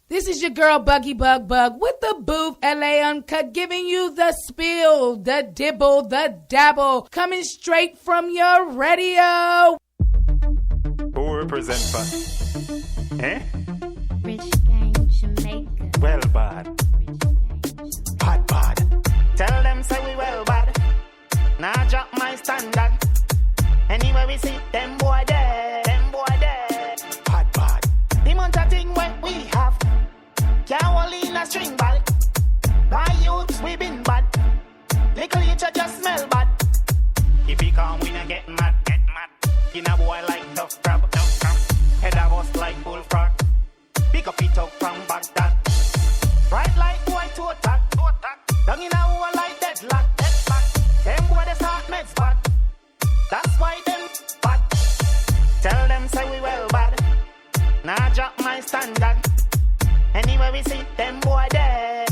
This is your girl Buggy Bug with the Booth LA Uncut, giving you the spill, the dibble, the dabble, coming straight from your radio. Who represent for? Eh? Rich Gang Jamaica. Well bad. Bad. Tell them say we well bad. Now drop my standard. Anywhere we see them boy there. Bad. The amount of thing what we have. Can't hold in a string ball. By youth we been bad. Little each just smell bad. If he come we not get mad. In a boy like tough crab. Head of us like bullfrog. Pick up it up from Baghdad. Right like boy to attack. Down in a hole like deadlock. Them boy they start meds bad. That's why them bad. Tell them say we well bad. Now drop my standard. Anywhere we see them boy there.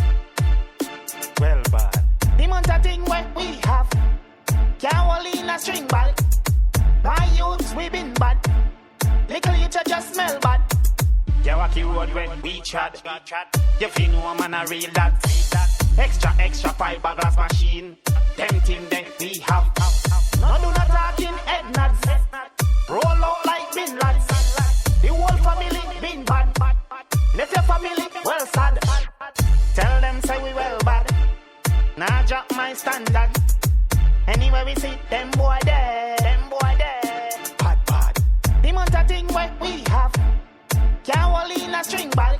Well bad. The amount of thing what we have. Can't hold in a string ball. By youths we been bad. Little you just smell bad. Yeah, walk you road when we chat. You feel no man a real that. Extra fiberglass machine. Them thing that we have. No do not talking head nods. Roll out like bin lads. The whole family been bad. Let your family well sad. Tell them say we well bad. Now drop my standard. Anywhere we see them boy there. Bad. The amount of thing what we have. Can't hold in a string ball.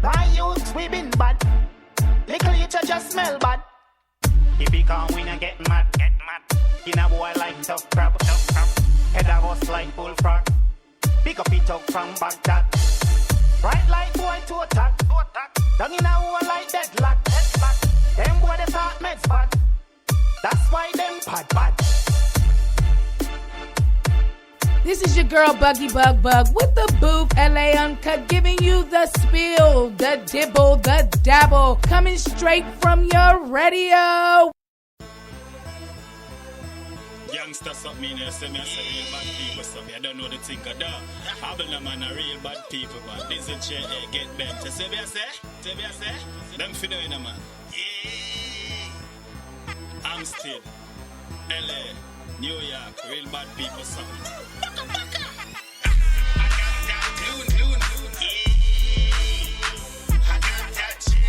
By youth we been bad. Little you just smell bad. If he come we not get mad. In a boy like tough crab. Head of us like bullfrog. Pick up it up from Baghdad. Right like boy to attack. Down in a hole like deadlock. Them boy they start meds bad. That's why them bad. This is your girl Buggy Bug with the Booth LA Uncut, giving you the spill, the dibble, the dabble, coming straight from your radio. Youngster something in there, say me say real bad people something. I don't know the thing of that. I believe them man are real bad people, man. This is chair get bent. Say me say? Them finna in a man. Yeah. I'm still LA, New York, real bad people something. Baka. I got that dune. Yeah. I got that jam.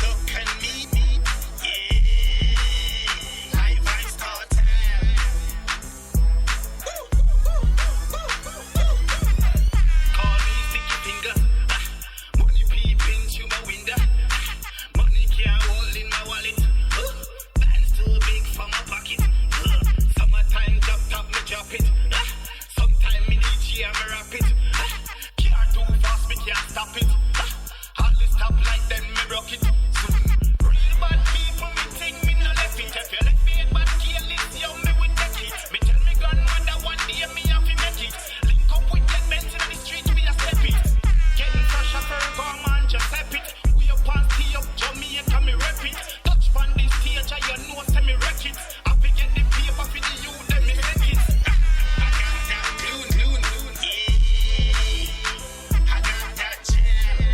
Look at me. Yeah. Live vibes cartel. Call me sticky finger. Money peeping through my window. Money can't hold in my wallet. Bands too big for my pocket. Summertime top me drop it. Sometime me DJ and me rap it. Can't too fast me can't stop it. All this top like them me rock it. Real bad people me think me no left it. If you left me in bad careless, yo me would take it. Me tell me grandmother one day me have to make it. Link up with dead men in the street we a step it. Getting fresh up her come on just step it. We up and stay up Jamaica me rep it. Touch on this stage and you know say me wreck it. I fi get the paper for the youth them me set it. I got that dune. Yeah. I got that jam.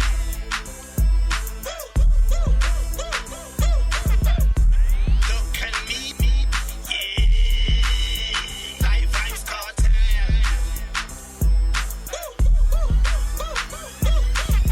Look at me. Yeah. Live vibes cartel.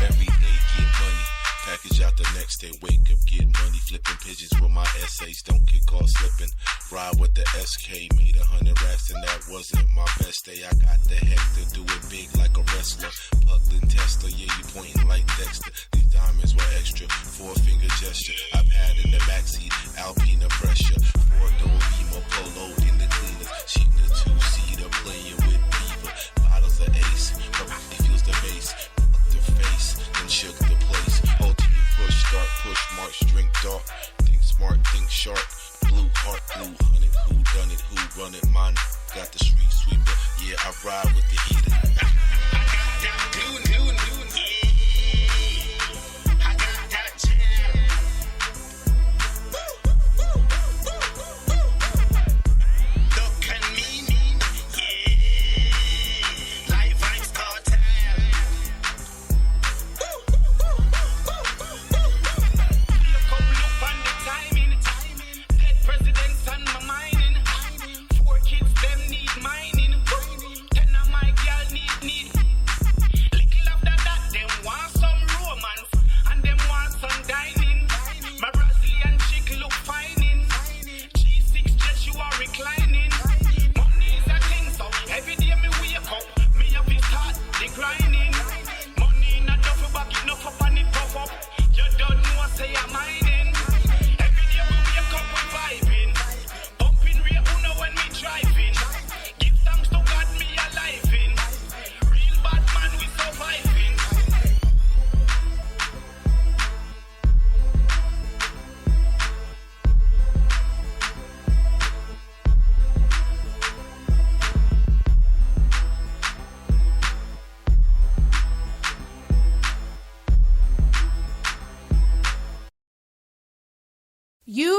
Every day get money, package out the next day, wake up, get money, flipping pigeons with my essays, don't get caught slipping, ride with the SK, made 100 racks and that wasn't my best day, I got the heck to do it big like a wrestler, plugged in tester, yeah you pointing like Dexter, these diamonds were extra, 4-finger gesture, I've had in the backseat, Alpina pressure, 4-door Beamer, polo in the cleaner, she in the 2-seater, playing with Beaver, bottles of Ace, her body feels the bass, fucked her face, then shook the place, whole team push, start, push, march, drink dark, think smart, think sharp, blue heart, blue honey, who done it, who run it, mine, got the street sweeper, yeah I ride with the heater. I got that dune. Yeah. I got that jam. Look at me. Yeah.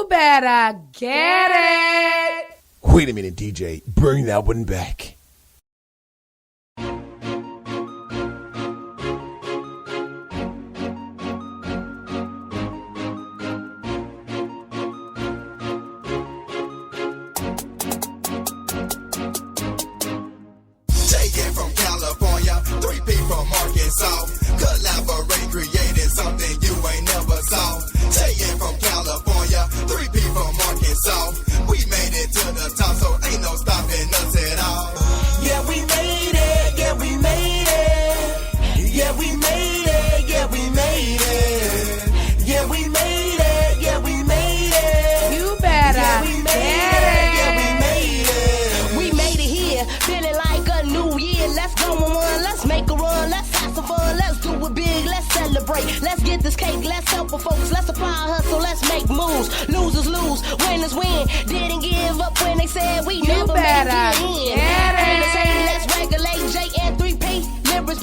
You better get it. Wait a minute, DJ. Bring that one back. Taken from California, 3P from Arkansas. Collaborate, creating something you ain't never saw. Taken from California, 3P from Arkansas. We made it to the top, so ain't no stopping us at all. Yeah, we made it. Yeah, we made it. Yeah, we made it. Yeah, we made it. Yeah, we made it. Yeah, we made it. You better Yeah, we made it. Yeah, we made it. We made it here, feeling like a new year. Let's go on one, let's make a run, let's have some fun, let's do it big, let's celebrate. Let's get this cake, let's help the folks, let's apply hustle, let's make moves. Losers lose, winners win. Didn't give up when they said we never made better it in. get it. And they say let's regulate J and 3P. Lyrics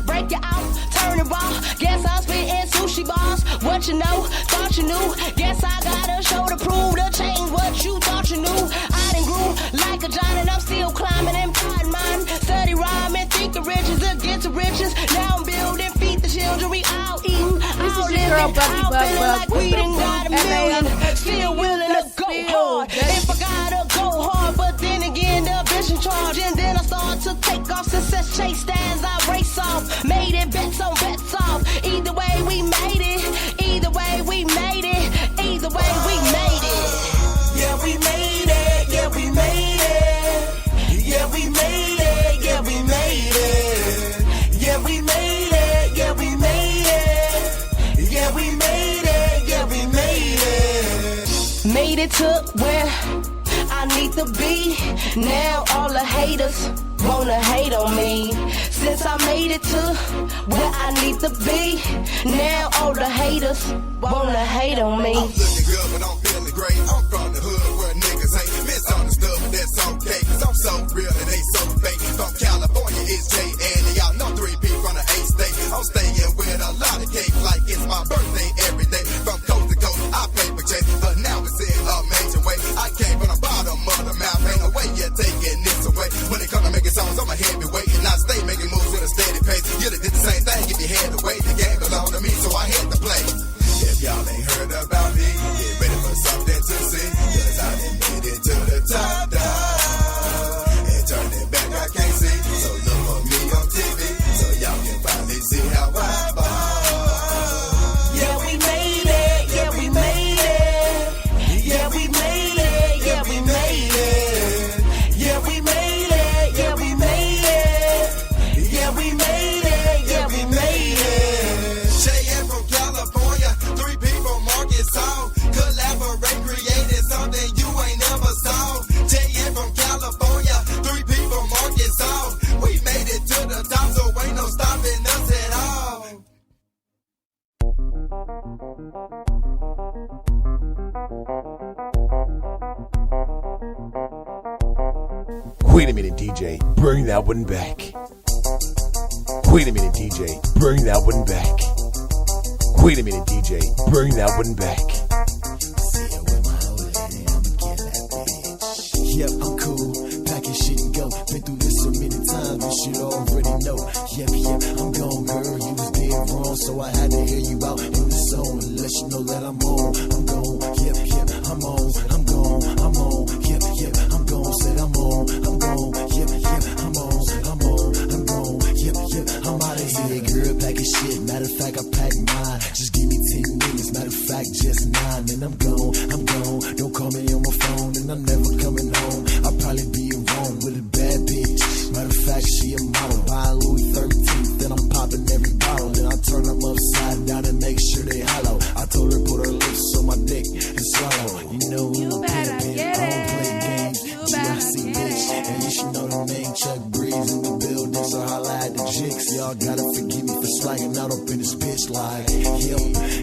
break you out, turn it raw. Guess I'm spitting sushi bars. What you know, thought you knew. Guess I got a show to prove to change what you thought you knew. I done grew like a giant and I'm still climbing and fighting mine. Study rhyming, thinking riches against riches. Now I'm building, feed the children, we all eating. This all is your girl, living, Buggy all Bug feeling Bug, like with we the done Booth got a La million. Buggy Still Bug, willing to go hard. If I gotta go hard, but then again the bitch in charge. And then I start to take off, success chase as I race off. Made it, bets on bets off. Either way we made it. Either way we made it. Either way we made it. Yeah, we made it. Yeah, we made it. Yeah, we made it. Yeah, we made it. Yeah, we made it. Yeah, we made it. Yeah, we made it. Yeah, we made it. Made it to where I need to be. Now all the haters wanna hate on me. Since I made it to where I need to be, now all the haters wanna hate on me. I'm looking good, but I'm feeling great. I'm from the hood where niggas ain't misunderstood, but that's okay. Cause I'm so real and they so fake. From California, it's J and y'all know 3P from the 8th state. I'm staying with a lot of cake like it's my birthday every day. From coast to coast, I paper chase, but now it's in a major way. I came from the bottom of the mouth, ain't no way you're taking this away. When it comes to making songs, I'm a heavyweight, and I stay making moves at a steady pace. You done did the same thing if you had to wait. The game belonged to me, so I had to play. If y'all ain't heard about me, get ready for something to see. Cause I done made it to the top, dog. And turn it back, I can't see. So look for me on TV, so y'all can finally see how I ball. Yeah, we made it. Yeah, we made it. Yeah, we made it. Yeah, we made it. Yeah, we made it. Yeah, we made it. Yeah, we made it. Yeah, we made it. Cheyenne from California, 3P from Arkansas. Collaborate, creating something you ain't never saw. Cheyenne from California, 3P from Arkansas. We made it to the top, so ain't no stopping us at all. Wait a minute, DJ. Bring that one back. Wait a minute, DJ. Bring that one back. Wait a minute, DJ. Bring that one back. Yep, I'm cool, packing shit and go. Been through this so many times, you should already know. Yep, I'm gone, girl, you was dead wrong, so I had to hear you out in the zone and let you know that I'm on. I'm gone, yep, I'm on. I'm gone, I'm on. Yep, I'm gone, said I'm on. I'm gone, yep, I'm on. I'm on, I'm gone, yep, I'm out of here, girl, packing shit. Matter of fact, I packed mine. Just give me 10 minutes, matter of fact, just 9, and I'm gone. Don't call me on my phone, and I'm never coming home. I'll probably be in Rome with a bad bitch. Matter of fact, she a model. Buy Louis 13th, then I'm popping every bottle. Then I turn them upside down and make sure they hollow. I told her put her lips on my dick and swallow. You know who I'm pimpin', I don't play games. GIC bitch, and you should know the name. Chuck Breeze in the building, so holla at the chicks. Y'all gotta forgive me for swagging out up in this bitch like, yo,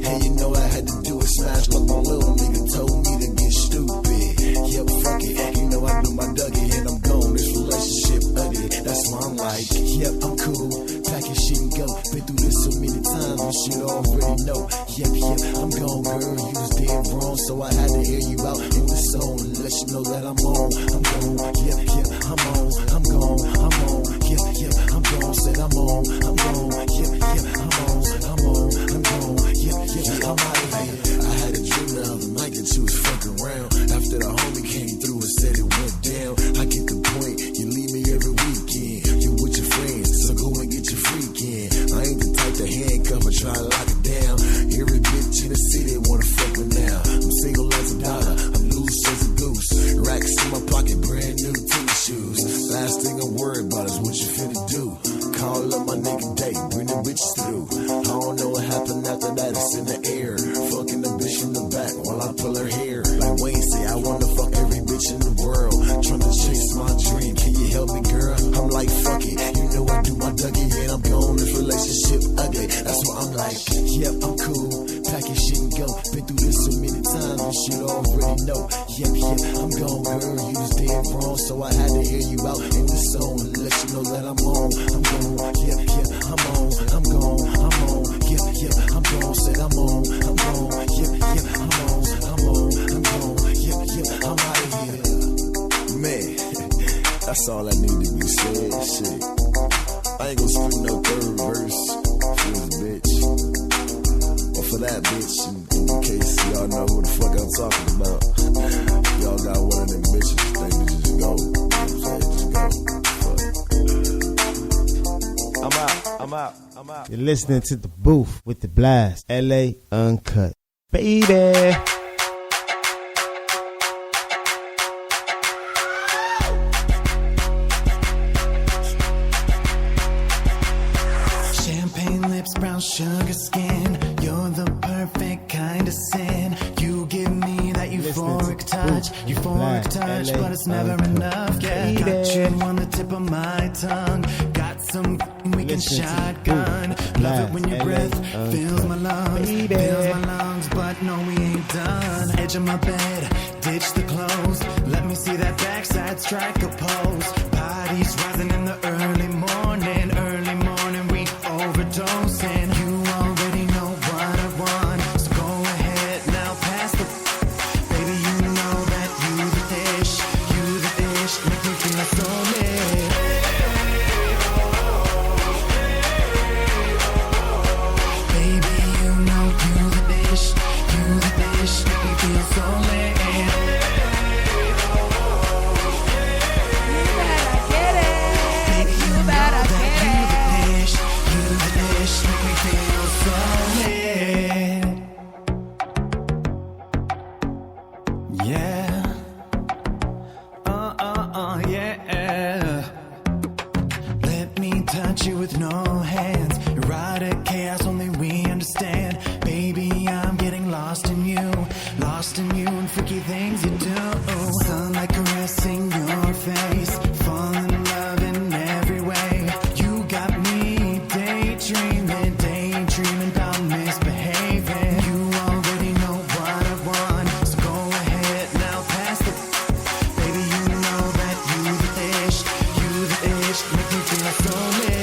hey, you know I had to do it. Smash like my little nigga told me to get stupid. Yep, fuck it, you know I do my Dougie and I'm gone. This relationship ugly, that's why I'm like, yep, I'm cool, packing shit and go. Been through this so many times, you should already know. Yep, I'm gone, girl, you was dead wrong, so I had to hear you know that I'm on. I'm gone, yeah, yeah, I'm on. I'm gone, I'm on, yeah, yeah, I'm gone. Said I'm on, I'm gone, yeah, yeah, I'm on. I'm on, I'm gone, yeah, yeah, I'm out of here. I had a dream the other night that you was fucking around. After the homie came through and said it went down. I get the point, you leave me every weekend. You with your friends, so go and get your freak in. I ain't the type to handcuff or try to lock it down. Every bitch in the city wanna fuck me now. I'm single as a dollar, I'm loose as a goose. Racks in my pocket, brand new tennis shoes. Last thing I'm worried about is what you finna do. Call up my nigga date, bring the bitches through. I don't know what happened after that, it's in the air. Fucking the bitch from the back while I pull her hair. Like Wayne say, I wanna fuck every bitch in the world. Trying to chase my dream, can you help me, girl? I'm like, fuck it, you know I do my Dougie and I'm gone. This relationship ugly, that's what I'm like. Yep, I'm cool, pack your shit and go. Been through this so many times, you should already know. Yep, yep, I'm gone, girl, you was dead wrong. So I had to hear you out in the song and let you know that I'm on. I'm gone, yep, yep, I'm on. I'm gone, I'm on, yep, yep, I'm gone. Said I'm on, I'm gone, yep, yep, I'm on. I'm on, I'm gone, yep, yep, I'm out of here. Man, that's all I need to be said, shit. I ain't gonna spit no third verse for this bitch. Or for that bitch, in case y'all know who the fuck I'm talking about. Y'all got one of them bitches, they just go. You know what I'm saying? Just go. Fuck. I'm out. You're listening to The Booth with The Blast, LA Uncut. Baby. Brown sugar skin, you're the perfect kind of sin. You give me that euphoric touch, but it's never enough. Yeah, got you on the tip of my tongue. Got some we can shotgun. Love it when your breath fills my lungs, but no, we ain't done. Edge of my bed, ditch the clothes. Let me see that backside strike a pose. Bodies rising in the early morning, we overdosing. You already know what I want, so go ahead now, pass the. Baby, you know that you the dish, make me feel like so lit. Baby, you know you the dish, make me feel so lit. With no hands, erotic chaos, only we understand. Baby, I'm getting lost in you and freaky things you do. Sunlight caressing your face, fall in love in every way. You got me daydreaming about misbehaving. You already know what I want, so go ahead now, pass the. Baby, you know that you the ish, make me feel like so lit.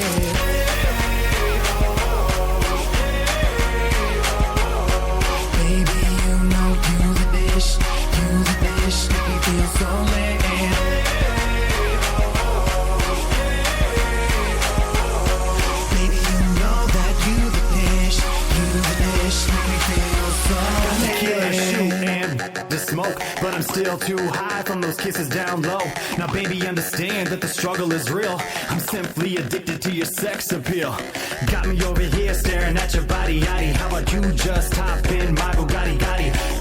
Smoke, but I'm still too high from those kisses down low. Now baby, understand that the struggle is real. I'm simply addicted to your sex appeal. Got me over here staring at your body, yaddy. How about you just hop in my Bugatti,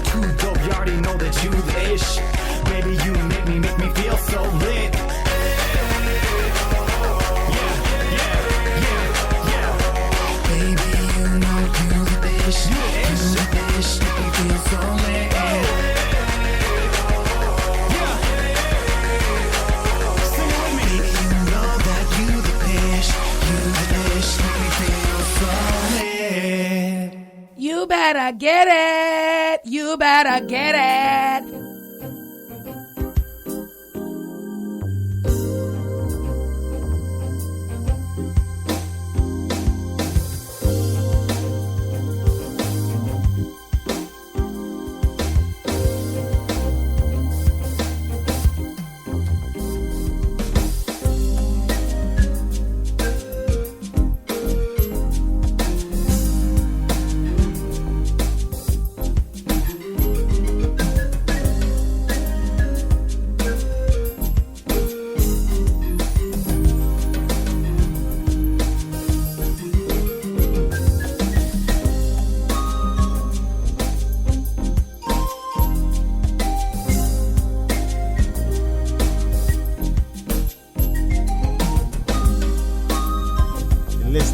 too dope, you already know that you the ish. Baby, you make me feel so lit. Baby, you know you the ish, make me feel so lit. You better get it. You better get it.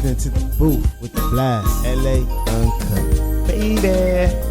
listening to the Booth with the Blast, LA Uncut. Baby.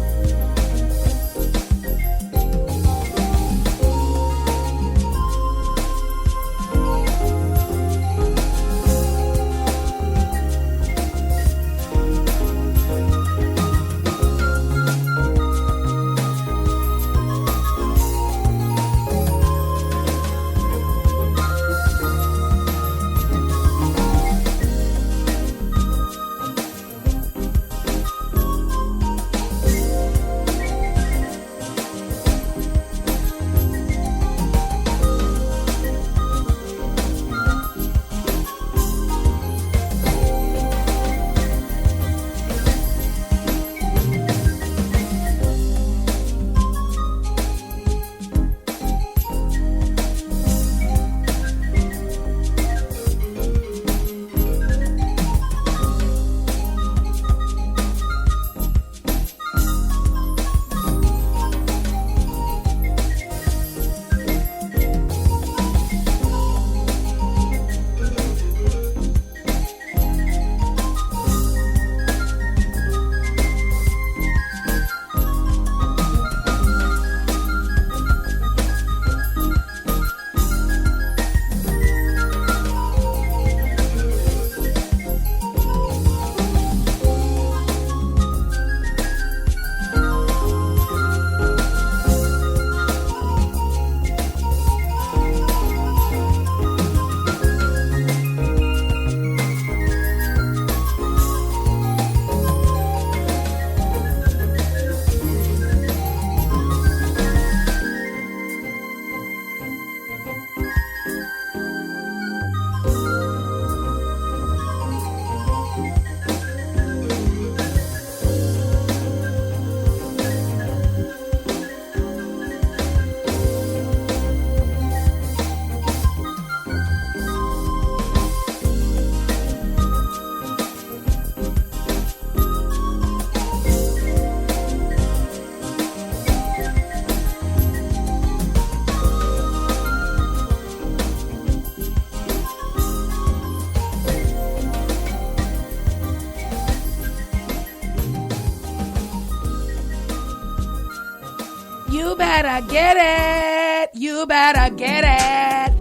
You better get it. You better get it.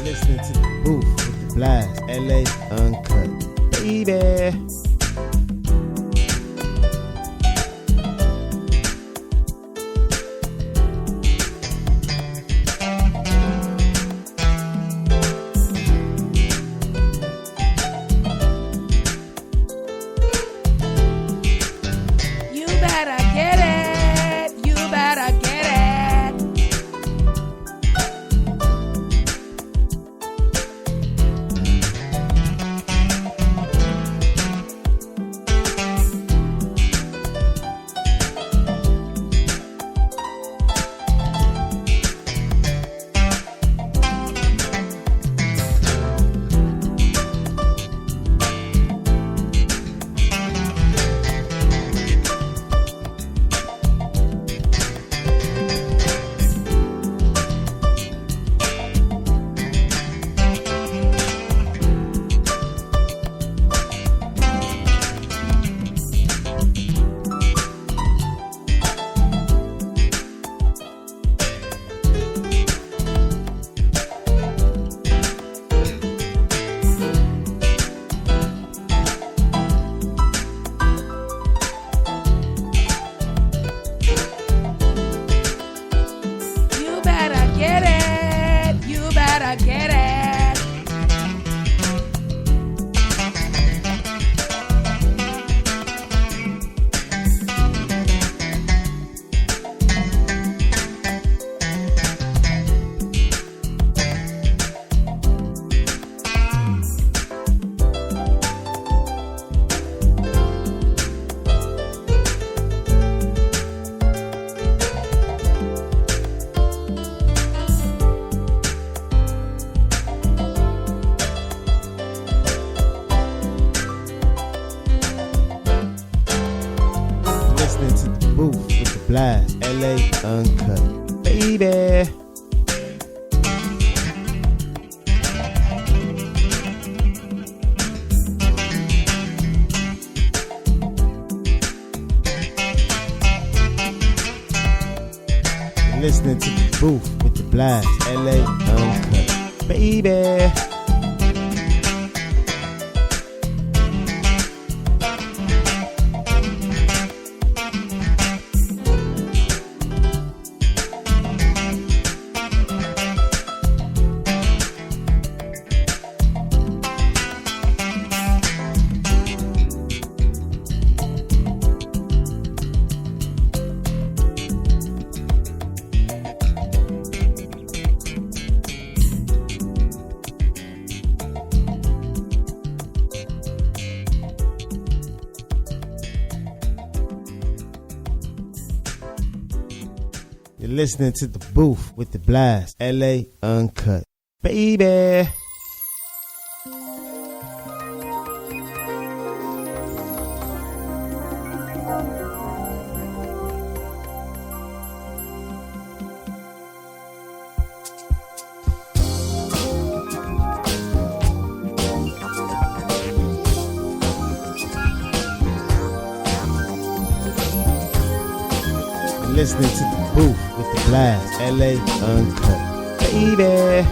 Listening to the Booth with the Blast, LA Uncut. Baby. Get it. Blast, LA Uncut. Baby. You're listening to the Booth with the Blast, LA Uncut. Baby. You're listening to the Booth with the Blast, LA Uncut. Baby. Listening to the Booth with the Blast, LA Uncut. Baby.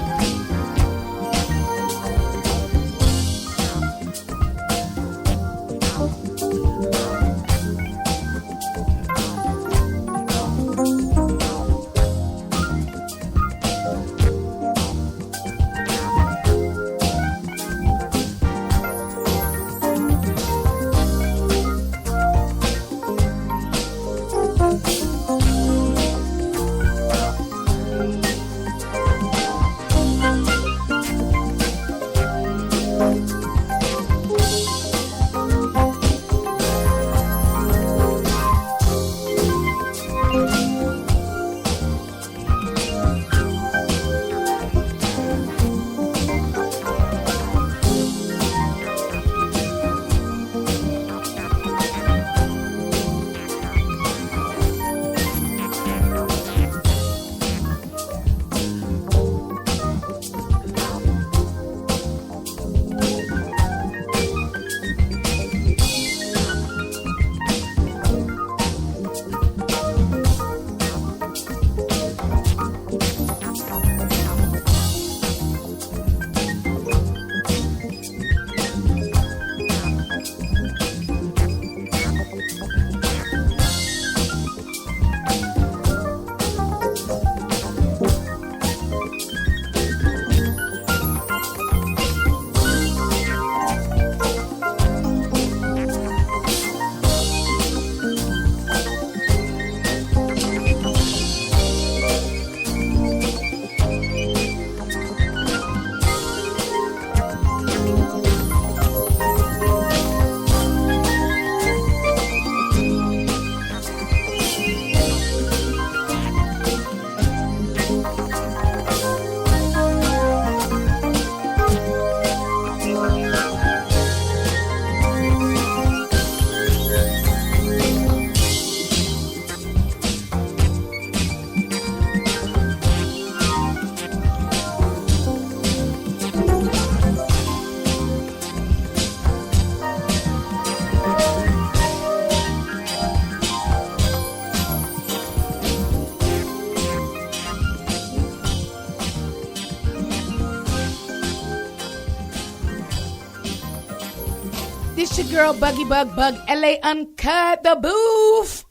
This your girl Buggy Bug Bug, LA Uncut, the Booth.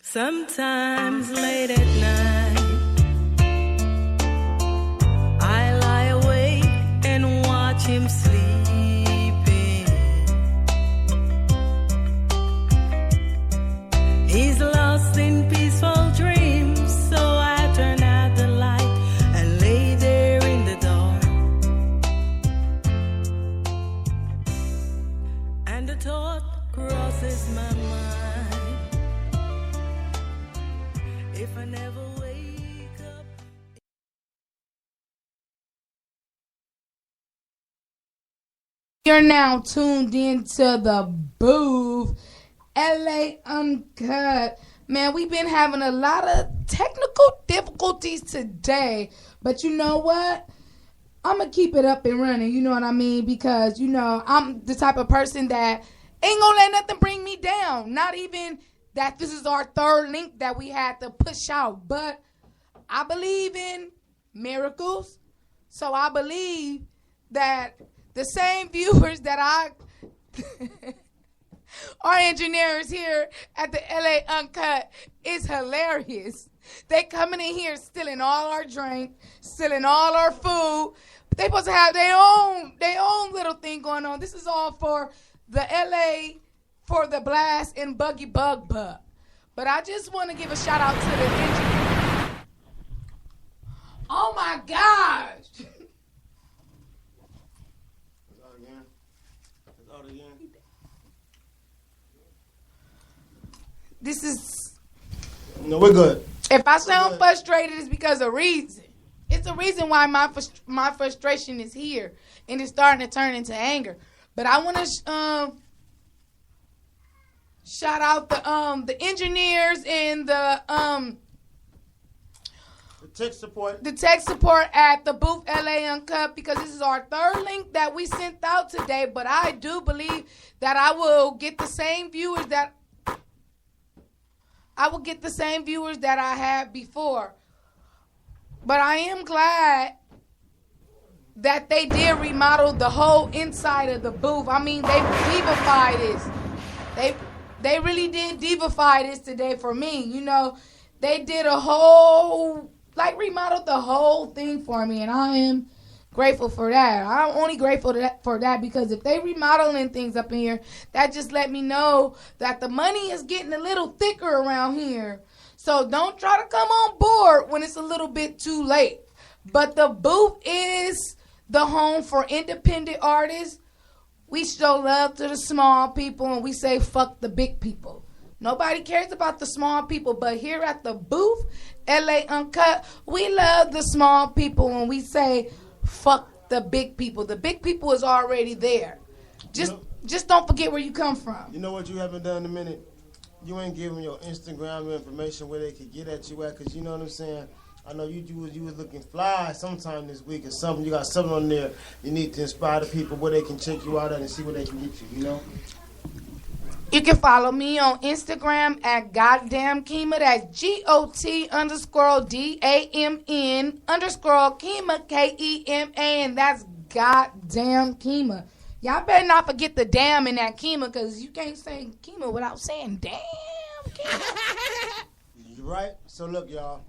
Sometimes late at night, I lie awake and watch him sleeping. He's lost in peaceful dreams, so I turn out the light and lay there in the dark. And the thought crosses my mind, if I never wake up. You're now tuned into the Booth, LA Uncut. Man, we've been having a lot of technical difficulties today. But you know what? I'm going to keep it up and running, you know what I mean? Because, you know, I'm the type of person that ain't going to let nothing bring me down. Not even that this is our third link that we had to push out. But I believe in miracles. So I believe that the same viewers that our engineers here at the LA Uncut is hilarious. They coming in here stealing all our drink, stealing all our food. They supposed to have their own little thing going on. This is all for the LA, for the Blast and Buggy Bug Bug. But I just want to give a shout out to the engineer. Oh my gosh. This is... No, we're good. If I sound frustrated, it's because of reason. It's a reason why my frustration is here, and it's starting to turn into anger. But I want to shout out the engineers and the tech support. The tech support at the Booth LA Uncut, because this is our third link that we sent out today. But I do believe that I will get the same viewers that I had before. But I am glad that they did remodel the whole inside of the booth. I mean, they divify this. They really did divify this today for me. You know, they did a whole, remodeled the whole thing for me, and I am grateful for that. I'm only grateful for that because if they remodeling things up in here, that just let me know that the money is getting a little thicker around here. So don't try to come on board when it's a little bit too late. But the booth is the home for independent artists. We show love to the small people and we say fuck the big people. Nobody cares about the small people, but here at the Booth LA Uncut, we love the small people and we say fuck the big people. The big people is already there. Just don't forget where you come from. You know what you haven't done in a minute? You ain't giving your Instagram information where they could get at you at, because you know what I'm saying? I know you was looking fly sometime this week or something. You got something on there you need to inspire the people where they can check you out at and see where they can get you, you know? You can follow me on Instagram at Goddamn Kima. That's GOT_DAMN_Kima, KEMA, and that's Goddamn Kima. Y'all better not forget the damn in that Kima, because you can't say Kima without saying damn Kima. You right? So look, y'all.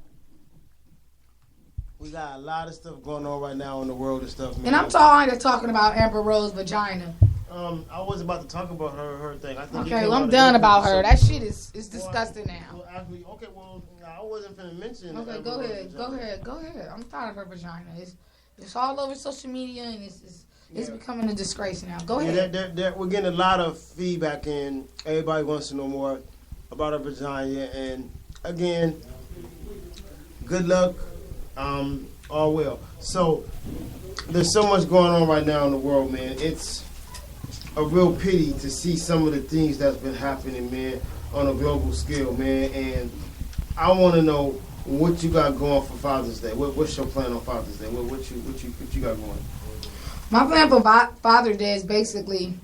We got a lot of stuff going on right now in the world and stuff, man. And I'm tired of talking about Amber Rose's vagina. I was about to talk about her thing. I think okay, well, I'm done about her. That shit is disgusting now. Well, actually, okay, well, I wasn't finna mention. Okay, go ahead. I'm tired of her vagina. It's all over social media, and it's becoming a disgrace now. Go ahead. Yeah, we're getting a lot of feedback, and everybody wants to know more about her vagina. And again, good luck. All well. So there's so much going on right now in the world, man. It's a real pity to see some of the things that's been happening, man, on a global scale, man. And I want to know what you got going for Father's Day. What's your plan on Father's Day? What you got going? My plan for Father's Day is basically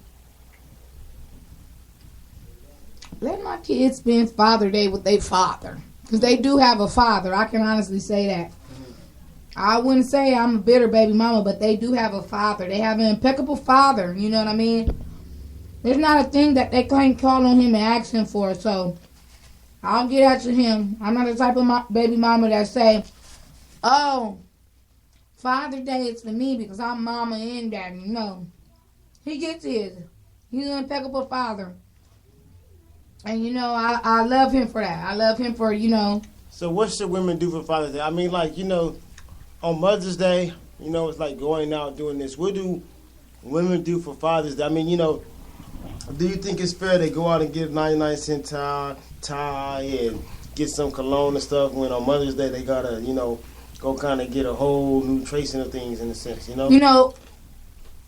let my kids spend Father's Day with their father, because they do have a father. I can honestly say that. I wouldn't say I'm a bitter baby mama, but they do have a father. They have an impeccable father, you know what I mean? There's not a thing that they can't call on him and ask him for, so I'll get at him. I'm not the type of baby mama that say, oh, Father's Day is for me because I'm mama and daddy. No. He gets his. He's an impeccable father. And, you know, I love him for that. I love him for, you know. So what should women do for Father's Day? I mean, you know, on Mother's Day, you know, it's like going out doing this. What do women do for Father's Day? I mean, you know, do you think it's fair they go out and get a 99-cent tie and get some cologne and stuff when on Mother's Day they got to, you know, go kind of get a whole new tracing of things in a sense, you know? You know,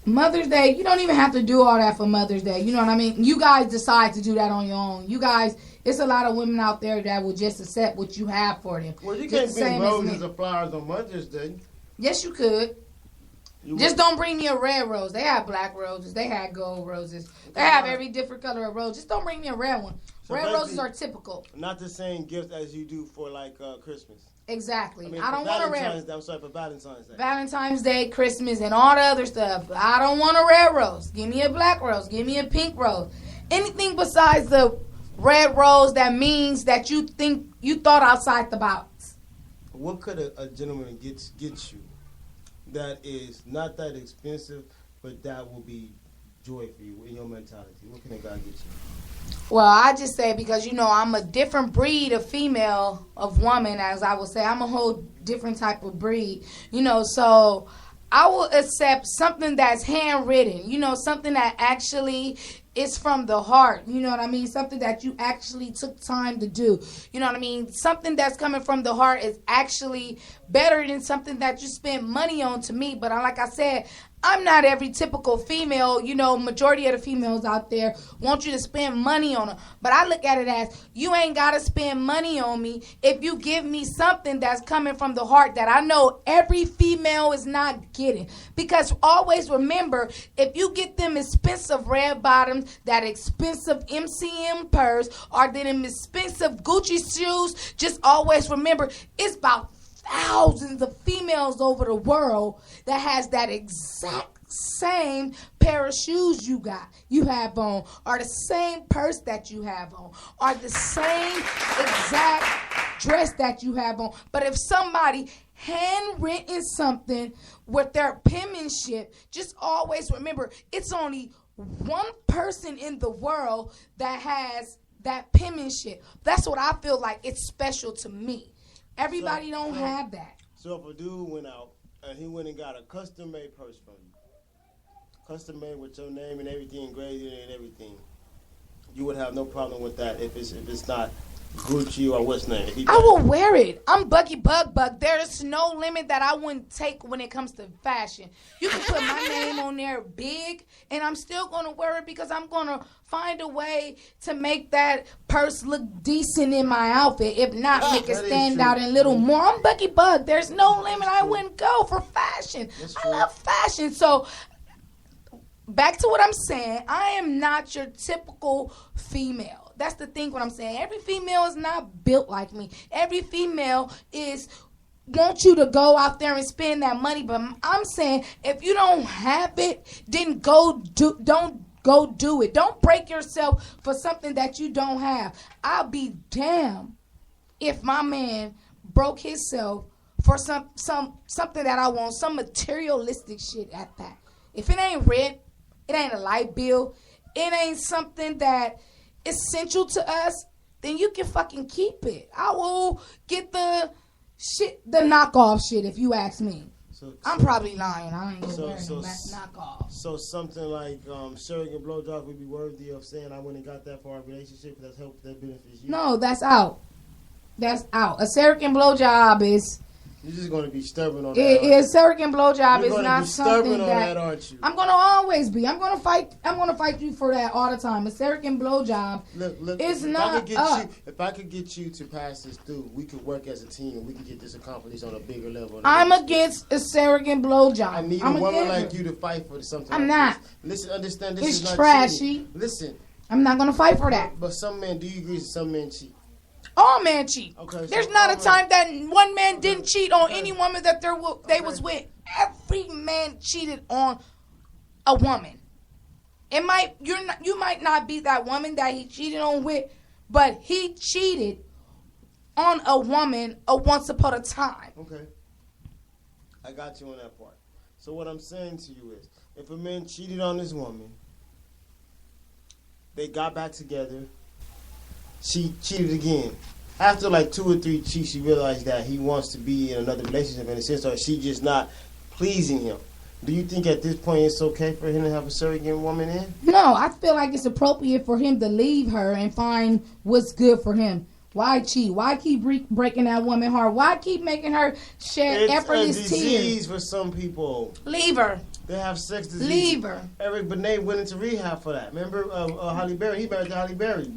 Mother's Day, you don't even have to do all that for Mother's Day. You know what I mean? You guys decide to do that on your own. You guys, it's a lot of women out there that will just accept what you have for them. Well, you Just can't the same bring as roses me. or flowers on Mother's Day. Yes, you could. Just don't bring me a red rose. They have black roses. They have gold roses. They have every different color of rose. Just don't bring me a red one. So Red basically, roses are typical. Not the same gift as you do for like Christmas. Exactly. I mean, I don't want a red. I'm sorry, for Valentine's Day. Valentine's Day, Christmas, and all the other stuff. I don't want a red rose. Give me a black rose. Give me a pink rose. Anything besides the red rose that means that you think you thought outside the box. What could a gentleman get you that is not that expensive, but that will be joy for you in your mentality? What can a guy get you? Well, I just say because, you know, I'm a different breed of female, of woman, as I would say. I'm a whole different type of breed, you know, so I will accept something that's handwritten, you know, something that actually is from the heart, you know what I mean? Something that you actually took time to do, you know what I mean? Something that's coming from the heart is actually better than something that you spend money on to me. But like I said, I'm not every typical female, you know, majority of the females out there want you to spend money on them. But I look at it as you ain't got to spend money on me if you give me something that's coming from the heart that I know every female is not getting. Because always remember, if you get them expensive red bottoms, that expensive MCM purse, or them expensive Gucci shoes, just always remember, it's about thousands of females over the world that has that exact same pair of shoes you have on, or the same purse that you have on, or the same exact dress that you have on. But if somebody handwritten something with their penmanship, just always remember, it's only one person in the world that has that penmanship. That's what I feel like. It's special to me. Everybody don't have that. So if a dude went out and he went and got a custom-made purse from you, custom-made with your name and everything engraved in it and everything, you would have no problem with that if it's not Gucci or what's name. I will wear it. I'm Buggy Bug. There's no limit that I wouldn't take when it comes to fashion. You can put my name on there big, and I'm still going to wear it because I'm going to find a way to make that purse look decent in my outfit. If not, make it stand out a little more. I'm Buggy Bug. There's no limit. I wouldn't go for fashion. I love fashion. So back to what I'm saying. I am not your typical female. That's the thing what I'm saying. Every female is not built like me. Every female want you to go out there and spend that money. But I'm saying if you don't have it, then don't go do it. Don't break yourself for something that you don't have. I'll be damned if my man broke himself for something that I want, some materialistic shit at that. If it ain't rent, it ain't a light bill, it ain't something that essential to us, then you can fucking keep it. I will get the knockoff shit if you ask me. I'm probably lying. I ain't gonna wear knockoff. So something like surrogate blowjob would be worthy of saying I went and got that for our relationship that's helped that benefits you. No, that's out. That's out. A surrogate blowjob is. You're just going to be stubborn on that. A surrogate blowjob is not something that aren't you? I'm going to always be. I'm going to fight you for that all the time. A surrogate blowjob is not up. If I could get you to pass this through, we could work as a team and we can get this accomplished on a bigger level. I'm against a surrogate blowjob. I need a woman like you to fight for something. I'm not. Listen, understand this is not trashy. Cheating. Listen. I'm not going to fight for that. But some men, do you agree that some men cheat? All men cheat. Okay, there's not a time that one man didn't cheat on any woman that they was with. Every man cheated on a woman. You might not be that woman that he cheated on with, but he cheated on a woman once upon a time. Okay. I got you on that part. So what I'm saying to you is, if a man cheated on his woman, they got back together, she cheated again. After like 2 or 3 cheats, she realized that he wants to be in another relationship in a sense, or she just not pleasing him. Do you think at this point it's okay for him to have a surrogate woman in? No, I feel like it's appropriate for him to leave her and find what's good for him. Why cheat? Why keep breaking that woman heart? Why keep making her shed effortless tears? It's tears? a disease for some people. Leave her. They have sex disease. Leave her. Eric Benet went into rehab for that. Remember Holly Berry? He married to Holly Berry.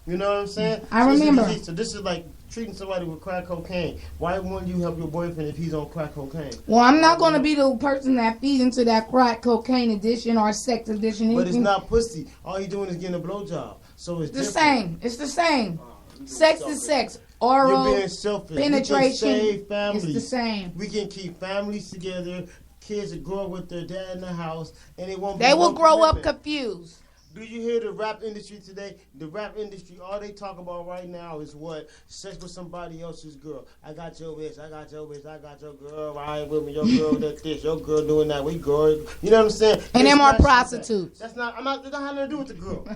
You know what I'm saying? I remember. So this is like treating somebody with crack cocaine. Why wouldn't you help your boyfriend if he's on crack cocaine? Well, I'm not going to be the person that feeds into that crack cocaine addiction or sex addiction. But it's not pussy. All you're doing is getting a blowjob. So it's the different. same. It's the same. Sex is sex. Oral, you're being selfish. penetration, we can save families. it's the same. We can keep families together. Kids will grow up with their dad in the house, and it won't. They will grow up commitment. confused. Do you hear the rap industry today? The rap industry, all they talk about right now is what? Sex with somebody else's girl. I got your bitch, I got your bitch, I got your girl riding with me, your girl that this, your girl doing that, we girl. You know what I'm saying? And them are prostitutes. That's not, that don't have nothing to do with the girl.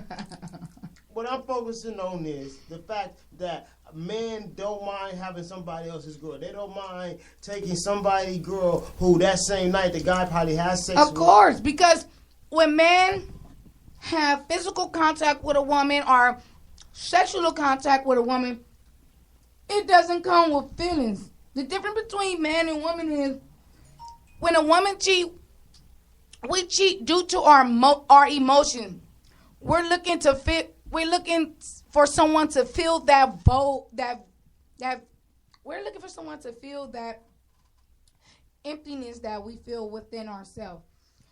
What I'm focusing on is the fact that men don't mind having somebody else's girl. They don't mind taking somebody's girl who that same night the guy probably has sex with. Of course, because when men have physical contact with a woman or sexual contact with a woman, it doesn't come with feelings. The difference between man and woman is when a woman cheats, we cheat due to our emotion. We're looking for someone to fill that void, we're looking for someone to fill that emptiness that we feel within ourselves.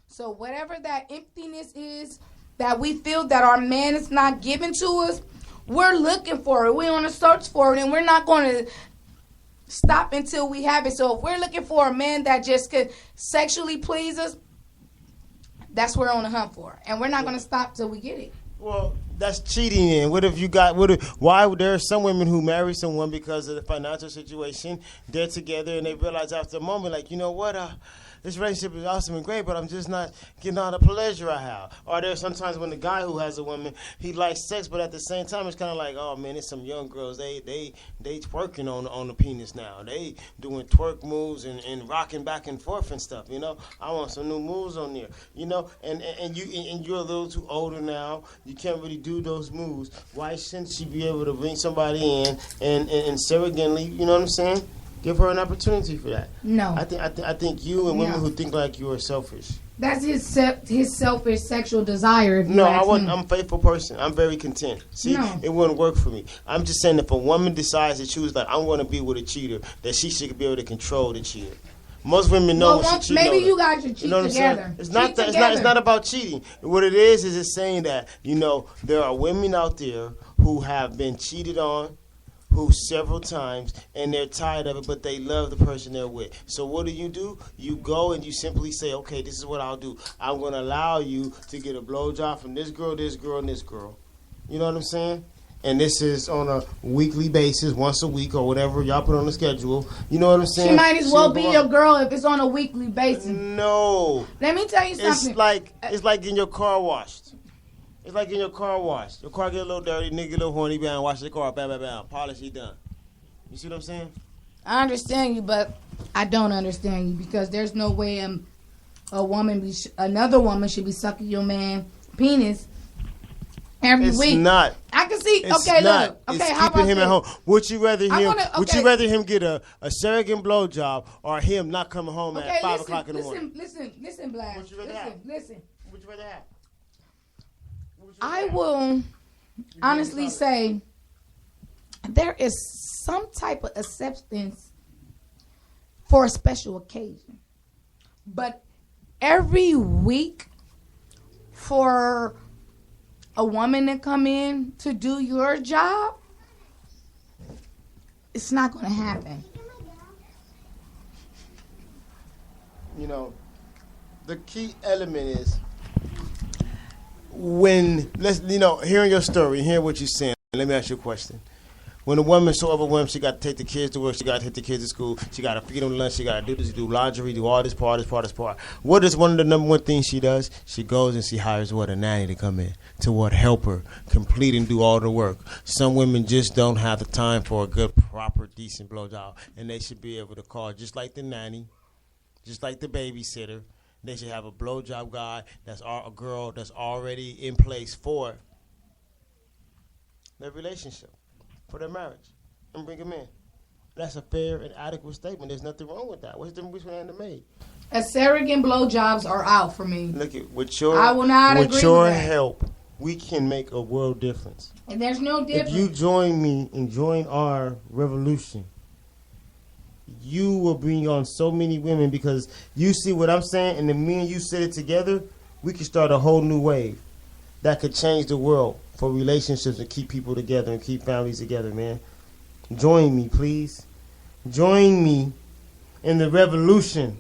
So whatever that emptiness is that we feel that our man is not giving to us, we're looking for it. We're on a search for it, and we're not going to stop until we have it. So if we're looking for a man that just could sexually please us, that's what we're on the hunt for. And we're not going to stop till we get it. Well, that's cheating in. Why there are some women who marry someone because of the financial situation, they're together and they realize after a moment, like, you know what, this relationship is awesome and great, but I'm just not getting all the pleasure I have. Or there's sometimes when the guy who has a woman, he likes sex, but at the same time, it's kind of like, oh man, it's some young girls. They twerking on the penis now. They doing twerk moves and rocking back and forth and stuff. You know, I want some new moves on there. You know, and you're a little too older now. You can't really do those moves. Why shouldn't she be able to bring somebody in and surrogately? You know what I'm saying? Give her an opportunity for that. No. I think you and women who think like you are selfish. That's his selfish sexual desire. No, I'm a faithful person. I'm very content. See, it wouldn't work for me. I'm just saying if a woman decides to choose like I'm going to be with a cheater, that she should be able to control the cheater. Most women know when she cheats. Maybe you guys should cheat you know together. It's not that. It's not about cheating. What it is it's saying that there are women out there who have been cheated on, who several times, and they're tired of it, but they love the person they're with. So what do? You go and you simply say, okay, this is what I'll do. I'm going to allow you to get a blowjob from this girl, and this girl. You know what I'm saying? And this is on a weekly basis, once a week or whatever y'all put on the schedule. You know what I'm saying? She might as well be your girl if it's on a weekly basis. No. Let me tell you something. It's like getting your car washed. It's like in your car wash. Your car get a little dirty, nigga get a little horny, bam, wash the car, bam, bam, bam, polish, he done. You see what I'm saying? I understand you, but I don't understand you because there's no way another woman should be sucking your man penis every week. It's not. I can see. It's okay, not. Look. Okay, it's how keeping about him this? at home. Would you rather him? Would you okay. rather him get a surrogate blowjob or him not coming home at 5 o'clock in the morning? Listen, Black. What you rather have? Listen. Would you rather have? I will honestly say there is some type of acceptance for a special occasion. But every week for a woman to come in to do your job, it's not going to happen. The key element is hearing your story, hearing what you're saying. Let me ask you a question. When a woman's so overwhelmed, she got to take the kids to work, she got to take the kids to school, she got to feed them lunch, she got to do this, do laundry, do all this part. What is one of the number one things she does? She goes and she hires a nanny to come in to help her complete and do all the work. Some women just don't have the time for a good, proper, decent blowjob, and they should be able to call just like the nanny, just like the babysitter. They should have a blowjob guy a girl that's already in place for their relationship. for their marriage and bring them in. That's a fair and adequate statement. There's nothing wrong with that. What's the difference between that and the maid? A surrogate blowjobs are out for me. Look at with your I will not agree with that. help, we can make a world difference. And there's no difference. If you join me and join our revolution, you will bring on so many women because you see what I'm saying, and then me and you sit it together, we can start a whole new wave that could change the world for relationships and keep people together and keep families together, man. Join me, please. Join me in the revolution.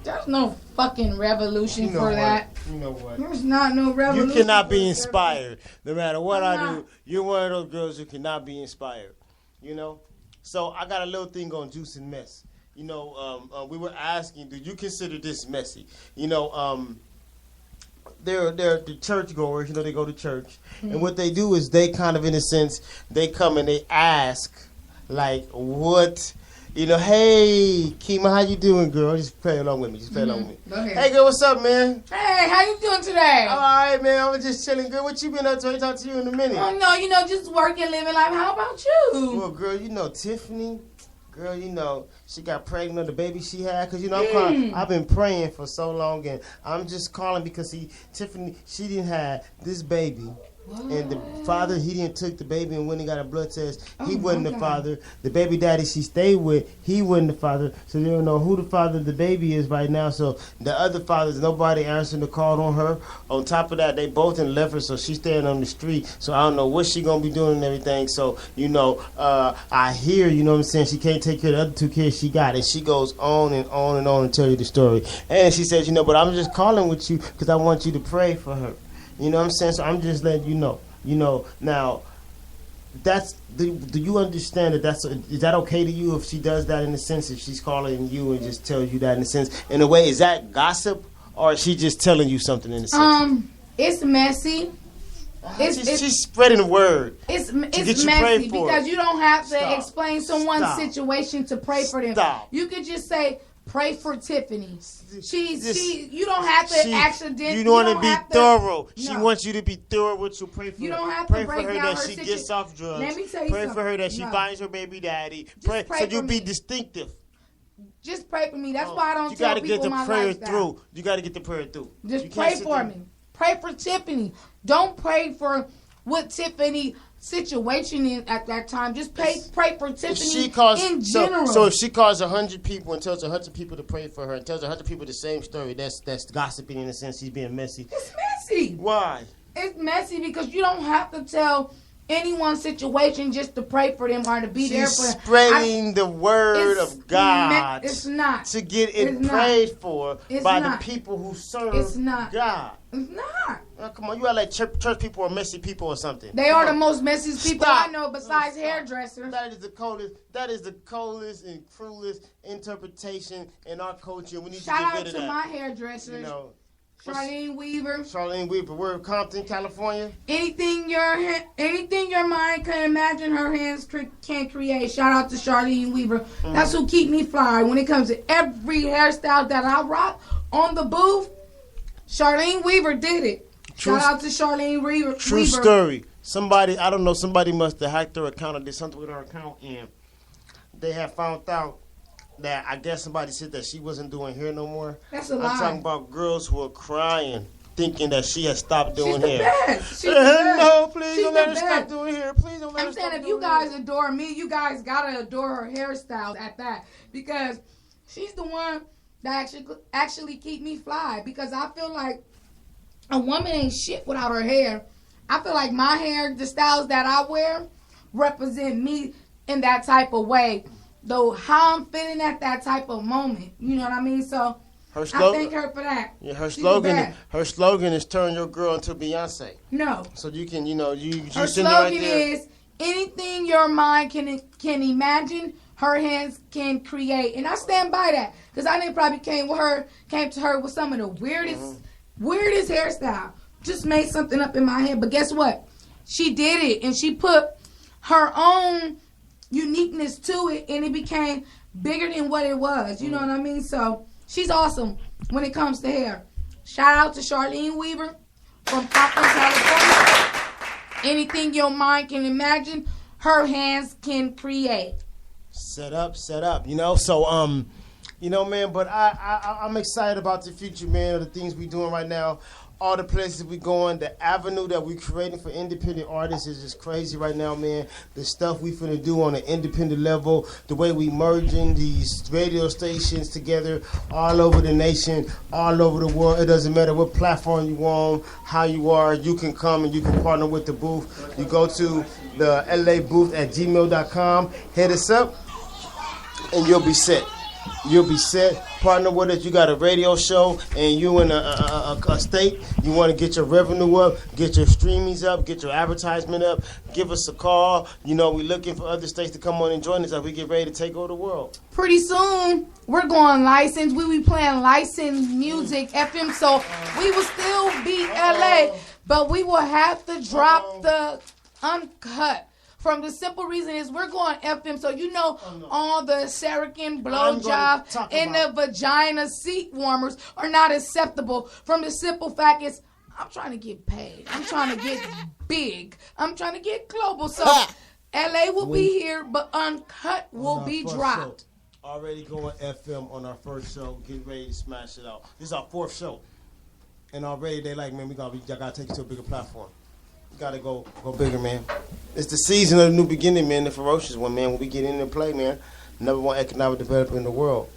There's no fucking revolution You know for what? that. You know what? There's not no revolution. You cannot for be that. inspired. No matter what I'm I do, not. you're one of those girls who cannot be inspired. You know? So I got a little thing on juice and mess. You know, we were asking, do you consider this messy? You know, they're the churchgoers, you know, they go to church. Mm-hmm. And what they do is they kind of, in a sense, they come and they ask, like, what... You know, hey, Kima, how you doing, girl? Just play along with me. Just play along with me. Go ahead. Hey, girl, what's up, man? Hey, how you doing today? I'm all right, man. I'm just chilling, girl. What you been up to? I'll talk to you in a minute. Oh, no, you know, just working, living life. How about you? Well, girl, you know, Tiffany, girl, you know, she got pregnant with the baby she had. Because, you know, I'm calling, I've been praying for so long, and I'm just calling because, Tiffany, she didn't have this baby. And the father, he didn't took the baby and went and got a blood test. He wasn't the father. The baby daddy she stayed with, he wasn't the father. So they don't know who the father of the baby is right now. So the other fathers, nobody answering the call on her. On top of that, they both in left her, so she's staying on the street. So I don't know what she gonna be doing and everything. So, you know, I hear, you know what I'm saying, she can't take care of the other two kids she got. And she goes on and on and on and tell you the story. And she says, you know, but I'm just calling with you because I want you to pray for her. You know what I'm saying? So I'm just letting you know. You know, now, that's, do you understand that is that okay to you if she does that in a sense, if she's calling you and just tells you that in a sense? In a way, is that gossip or is she just telling you something in a sense? It's messy. She's spreading the word. It's messy because you don't have to explain someone's Stop. situation to pray for them. Stop. You could just say, pray for Tiffany. You don't have to accidentally. You want to be thorough. No. She wants you to be thorough with you. Pray for her. You don't have pray to break for her down that her she situation. gets off drugs. Let me tell you pray something. for her that she No. finds her baby daddy. Pray so for you be me. distinctive. Just pray for me. That's why I don't You tell gotta people get the my prayer lifestyle. through. You got to get the prayer through. Just You can't pray sit for there- me. Pray for Tiffany. Don't pray for what Tiffany situation is at that time. Just pray for If Tiffany she calls, in general. so if she calls 100 people and tells 100 people to pray for her and tells 100 people the same story, that's gossiping in a sense. She's being messy. It's messy. Why? It's messy because you don't have to tell anyone's situation just to pray for them or to be there for them. Spreading the word It's of God. It's not. To get it It's not. prayed for It's by not. the people who serve It's not. God. It's not. Oh, come on, you are like church people are messy people or something. They are the most messiest people Stop. I know besides hairdressers. That is the coldest and cruelest interpretation in our culture. We need Shout to get out rid of to that. my hairdressers. You know, Charlene Weaver. Charlene Weaver, we're in Compton, California. Anything your mind can imagine, her hands can create. Shout out to Charlene Weaver. Mm-hmm. That's who keep me fly. When it comes to every hairstyle that I rock on the booth, Charlene Weaver did it. Shout out to Charlene Weaver. True story. Somebody must have hacked her account or did something with her account, and they have found out that I guess somebody said that she wasn't doing hair no more. That's a lie. I'm talking about girls who are crying, thinking that she has stopped doing She's the hair. best. She's the best. No, please She's don't let the her stop best. doing hair. Please don't let her I'm stop saying if doing you guys hair. adore me, you guys gotta adore her hairstyle at that, because she's the one that actually keep me fly. Because I feel like a woman ain't shit without her hair. I feel like my hair, the styles that I wear, represent me in that type of way. Though how I'm feeling at that type of moment, you know what I mean? So Her I slogan, thank her for that. yeah, her She's the slogan, best. her slogan is "Turn your girl into Beyonce." No. So you can, you know, you Her sitting right slogan there. is anything your mind can imagine, her hands can create, and I stand by that because I didn't probably came to her with some of the weirdest hairstyle. Just made something up in my head, but guess what? She did it, and she put her own uniqueness to it, and it became bigger than what it was. You know what I mean? So she's awesome when it comes to hair. Shout out to Charlene Weaver from Compton, California. Anything your mind can imagine, her hands can create. Set up. You know, so you know, man. But I'm excited about the future, man. Of the things we doing right now, all the places we going, the avenue that we creating for independent artists is just crazy right now, man. The stuff we finna do on an independent level, the way we merging these radio stations together all over the nation, all over the world. It doesn't matter what platform you on, how you are, you can come and you can partner with the booth. You go to the labooth@gmail.com, hit us up, and you'll be set. You'll be set. Partner with us. You got a radio show and you in a state. You want to get your revenue up, get your streamings up, get your advertisement up. Give us a call. You know, we're looking for other states to come on and join us as we get ready to take over the world. Pretty soon, we're going licensed. We be playing licensed music, FM, so we will still be LA, but we will have to drop the uncut. From the simple reason is we're going FM, so you know all the Saracen blowjob and the vagina seat warmers are not acceptable. From the simple fact is I'm trying to get paid. I'm trying to get big. I'm trying to get global. So LA will be here, but uncut will be dropped. Already going FM on our first show. Get ready to smash it out. This is our 4th show. And already they like, man, y'all gotta take it to a bigger platform. You gotta go bigger, man. It's the season of the new beginning, man, the ferocious one, man. When we get in and play, man, number 1 economic developer in the world.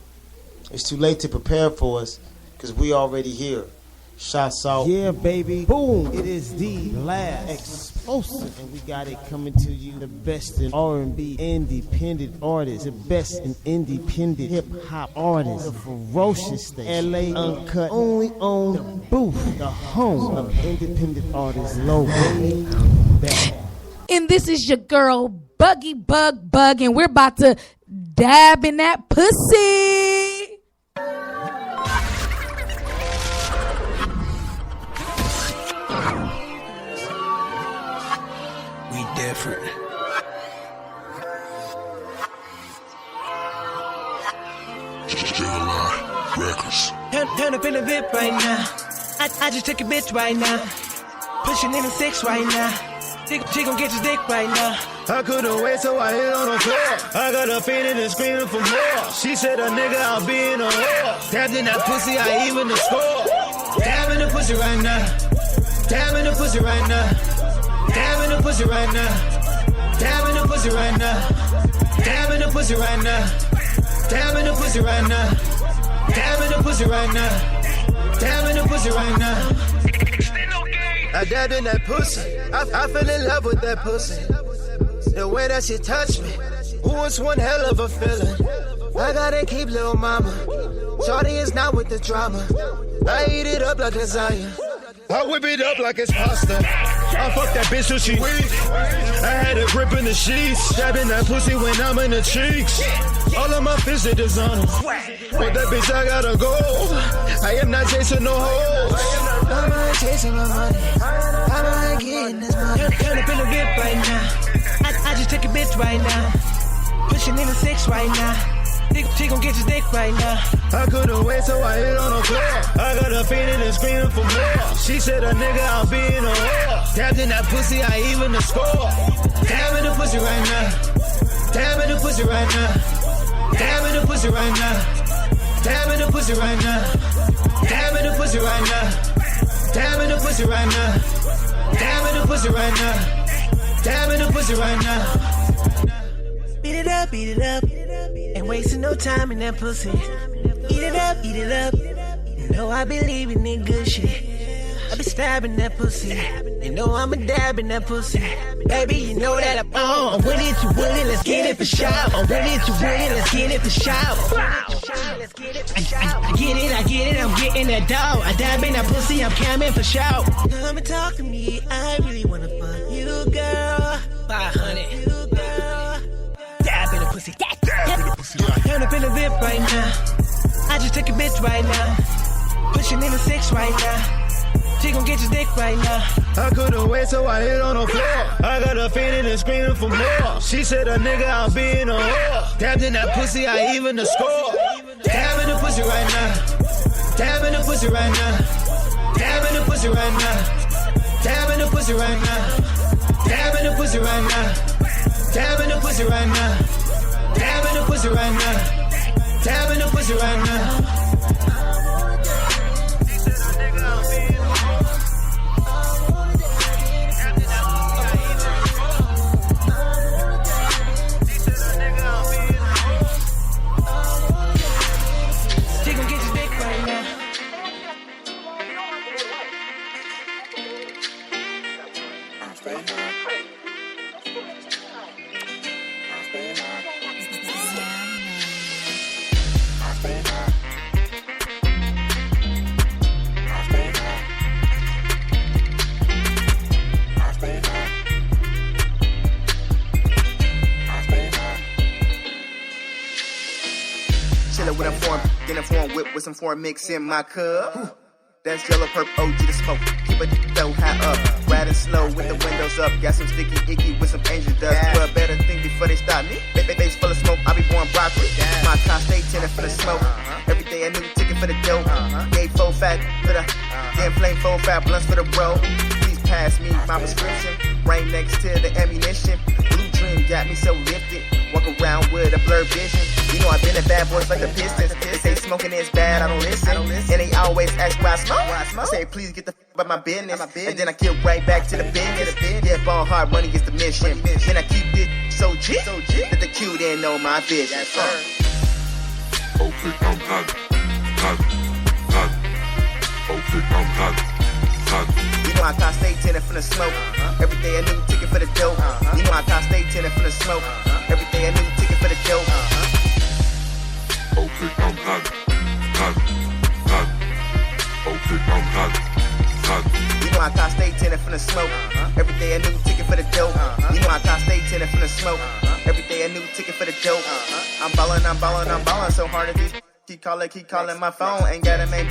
It's too late to prepare for us because we already here. Shots out. Yeah, baby. Boom. It is the last explosive. And we got it coming to you. The best in R&B independent artists. The best in independent hip-hop artists. The ferocious thing. LA Uncut. Only on the Booth. The home of independent artists. Low back. And this is your girl, Buggy Bug, and we're about to dab in that pussy. Different. Records. Turn up in the VIP right now. I just took a bitch right now. Pushing in the 6 right now. She gon' get your dick right now. I couldn't wait, so I hit on the floor. I got her feeling and screaming for more. She said, a nigga, I'll be in a whore. Tapped in that pussy, I even the score. Dab in the pussy right now. Dab in the pussy right now. Dab in the pussy right now. Dab in the pussy right now. Dab in the pussy right now. Dab in the pussy right now. Dab in the pussy right now. Dab in the pussy right now. I dabbed in that pussy. I fell in love with that pussy. The way that she touched me, ooh, it's one hell of a feeling. I gotta keep little mama. Shorty is not with the drama. I eat it up like lasagna. I whip it up like it's pasta. I fuck that bitch till she weak. I had a grip in the sheets. Stabbing that pussy when I'm in the cheeks. All of my visitors on her. But that bitch, I gotta go. I am not chasing no hoes. I'm not chasing my money. I'm not getting this money. Turn up in the whip right now. I just took a bitch right now. Pushing in the 6 right now. She gon' get your dick right now. I couldn't wait, so I hit on the floor. I got her feeling and screaming for more. She said, a nigga, I'll be in a whore. Tapped in that pussy, I even the score. Damn in the pussy right now. Damn in the pussy right now. Damn in the pussy right now. Damn in the pussy right now. Damn in the pussy right now. Damn in the pussy right now. Damn in the pussy right now. Damn in the pussy right now. Beat it up, beat it up. Ain't wasting no time in that pussy. Eat it up, eat it up. You know I be leaving in good shit. I be stabbing that pussy. You know I'm a dabbing that pussy. Baby, you know that I'm on. I'm with it, you with it, let's get it for shout. I'm with it, you with it, let's get it for shout. I get it, I'm getting that dog. I dab in that pussy, I'm coming for shout. Come and talk to me, I really wanna fuck you, girl. 500. Dab in the pussy, dab in the pussy. Turn up in the VIP right now. I just took a bitch right now. Pushing in the 6 right now. She gon' get your dick right now. I couldn't wait, so I hit on the floor. I got her feeling and screaming for more. She said, a nigga, I'll be in a whore. Tapped in that pussy, I even the score. Dab in the pussy right now. Dab in the pussy right now. Dab in the pussy right now. Dab in the pussy right now. Dab in the pussy right now. Dab in the pussy right now. Dab in the pussy right now. Dab in the pussy right now. She gon' get your dick right now. Chillin' with a form, get a form whip with some foreign mix in my cup. That's yellow purple OG to smoke. Keep it though high up, riding slow with the windows up. Got some sticky icky with some angel dust. Well, better think before they stop me. Face full of smoke, I be born broccoli. My car stay tinted for the smoke. Every day a new ticket for the dough. Gave 4 fat for the damn flame 4 fat blunts for the road. Please pass me my prescription. Right next to the ammunition. Blue dream got me so lifted. Walk around with a blurred vision. You know I've been at bad boys like the Pistons. They say smoking is bad, I don't listen. And they always ask why I smoke. I say please get the f out my business. And then I get right back to the business. Yeah, ball hard, money is the mission. Then I keep it so G that the Q didn't know my vision. Okay, I'm hot. Okay, I'm hot. You know I can't stay tinted from the smoke. Every day a new ticket for the dough. You know I can't stay tinted from the smoke. Every day a new ticket for the dough. Okay, I'm hot. Okay, I'm hot. You know I can't stay tinted from the smoke. Every day a new ticket for the dough. You know I can't stay tinted from the smoke. Every day a new ticket for the dough. I'm ballin' so hard at these. Keep calling my phone. Ain't got a man.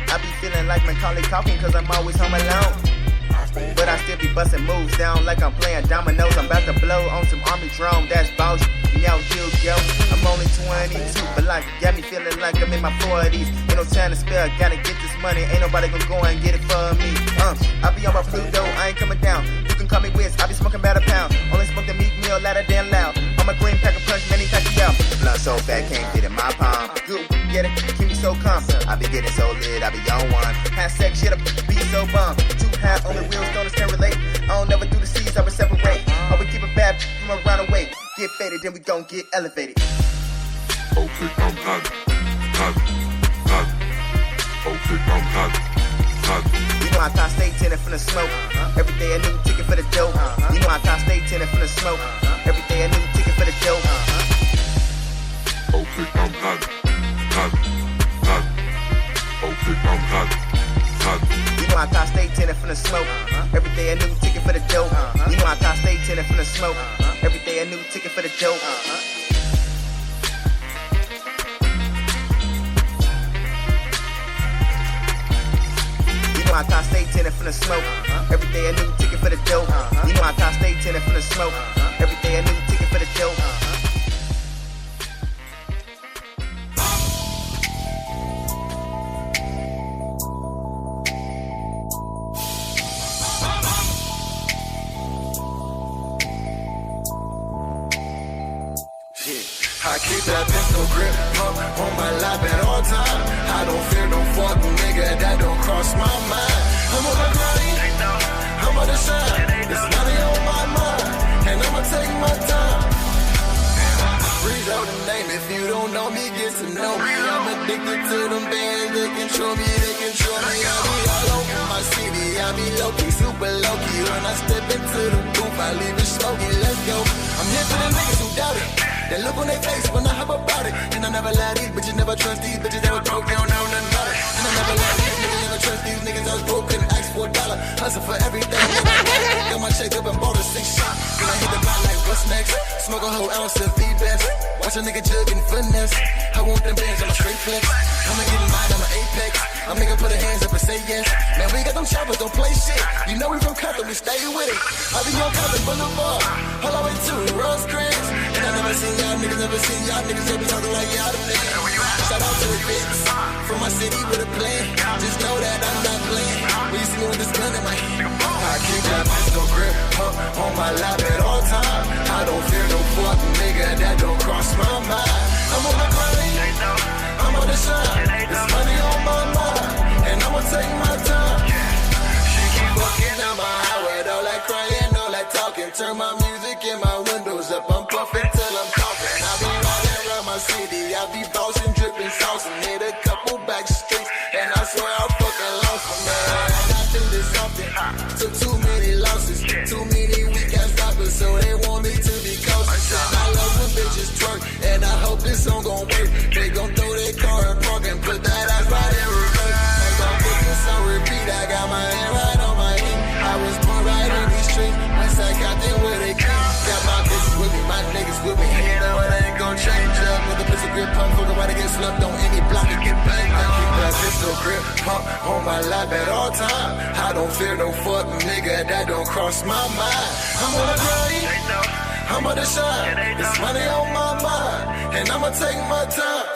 I be feeling like Macaulay Culkin cause I'm always home alone. But I still be busting moves down like I'm playing dominoes. I'm about to blow on some army drum. That's boss. Yo, yo. I'm only 22, but like got me feeling like I'm in my 40s. Ain't no time to spare. Gotta get this money. Ain't nobody gonna go and get it for me. I be on my Pluto. I ain't coming down. You can call me Wiz. I be smoking about a pound. Only smoke the meat meal louder than loud. I'm a green pack of punch, many type of yell. Blood so fat, can't get in my palm. Good, get it, keep me so calm. I be getting so lit, I be on one. Have sex, shit, I be so bum. 2 half on the wheels, stoners can relate. I don't never do the C's, I would separate. I would keep a bad from around away. Get faded, then we gon' get elevated. Okay, I'm hot. Okay, I'm hot. You know I can't stay tinted from the smoke. Every day a new ticket for the dough. You know I can't stay tinted from the smoke. Every day a new ticket for the dough. Okay, I'm hot. Okay, I'm hot. You know I can't stay tinted from the smoke. Every day a new ticket for the dough. You know I can't stay tinted from the smoke. Every day a new ticket for the dough. You know I can't stay tinted from the smoke. Every day a new ticket for the dough. You know I can't stay tinted from the smoke. Every day a new ticket for the dough. I keep that pistol grip pump on my lap at all time. I don't fear no fucking nigga that don't cross my mind. I'm on the grind, I'm on the shine. It's money on my mind, and I'ma take my time. Breathe out the name if you don't know me, get to know me. I'm addicted to them bands, they control me, I be all over my city, I be low-key, super low-key. When I step into the booth, I leave it smoky, let's go. I'm here for the niggas who doubt it. That look on their face when I hop about it. And I never lie these bitches, never trust these bitches that was broke, they don't know nothing about it. And I never lie these niggas, never trust these niggas that was broke, couldn't ask for $1. Hustle for everything, got my check up and bought a 6 shot. Then I hit the block like, what's next? Smoke a whole ounce of V-Best. Watch a nigga jug and finesse. I want them bands, I'm a straight flex. I'ma get mine, I'm an apex. I make her put her hands up and say yes. Man, we got them choppers don't play shit. You know we from Compton, we stay with it. I be on Compton Boulevard, all the way to Rosecrans. And I never seen y'all niggas, they be talking like y'all the niggas. Shout out to the Vicks, from my city with a plan. Just know that I'm not playing. When you see me with this gun in my hand, I keep that pistol grip on my lap at all time. I don't fear no fucking nigga that don't cross my mind. I'm on the grind, I'm on the shine. It's money on my mind, and I'ma take my time. She keep walking down my highway, all that crying, all that talking. Turn my music and my windows up, I'm puffing till I'm talking. I be riding around my city, I be bossing, dripping, saucing. Hit a couple back streets, and I swear I'm fucking lost for man. I got through this something, took too many losses, too many weak ass rappers, so they want me to be cautious. And I love when bitches twerk, and I hope this song gon' work. They gon' throw their car and park and put that ass right in reverse. I gon' put this on repeat, I got my hand right on my hip. I was born right in these streets, once I got there where they keep. Got my bitches with me, my niggas with me, you know it ain't gon' change up. With the pistol grip pump, fuck around and get slumped on any block and get banged. I keep that pistol grip pump on my lap at all time. I don't fear no fucking nigga that don't cross my mind. I'm on the grind, I'm on the shine. It's money on my mind, and I'ma take my time.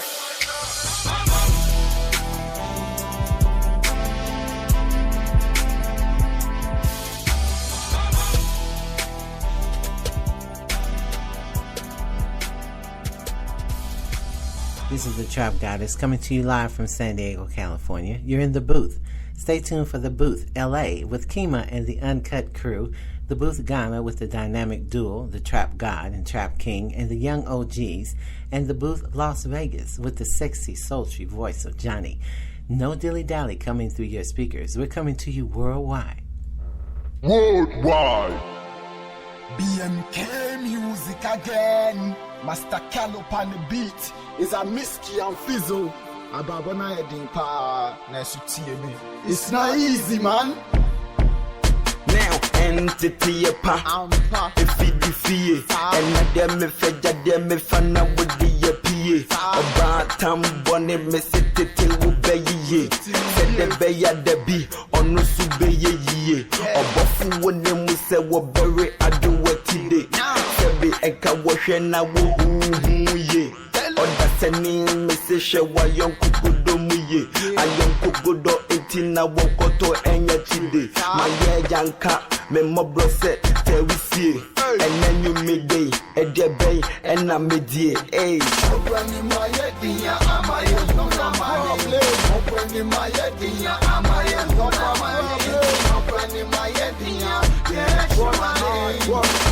This is the Trap Goddess coming to you live from San Diego, California. You're in the booth. Stay tuned for the booth LA with Kima and the Uncut Crew, the booth Ghana with the dynamic duo, the Trap God and Trap King, and the Young OGs, and the booth Las Vegas with the sexy, sultry voice of Johnny. No dilly-dally coming through your speakers. We're coming to you worldwide. Worldwide. BMK music again. Master Callop on the beat. Is a Misky and Fizzle. Ababona Edin Pa. It's not easy, man. Now, entity a pa. If it be fee. And I dem if I dem if I know with the PA. About time, bonnet, miss it till we bay ye. Said the bay at the B. On no sube ye. Or buffo when them we say we're very I do what today. Sebi eka wash and I will ye. Odaseni meseshe wa yonku godo muye ayonku godo etina wokoto enya chide maye janka me mobro set tewisie enenyu mede edebe ena medie eh obrani maye dinya amaye no male obrani maye dinya amaye no male obrani maye dinya yeah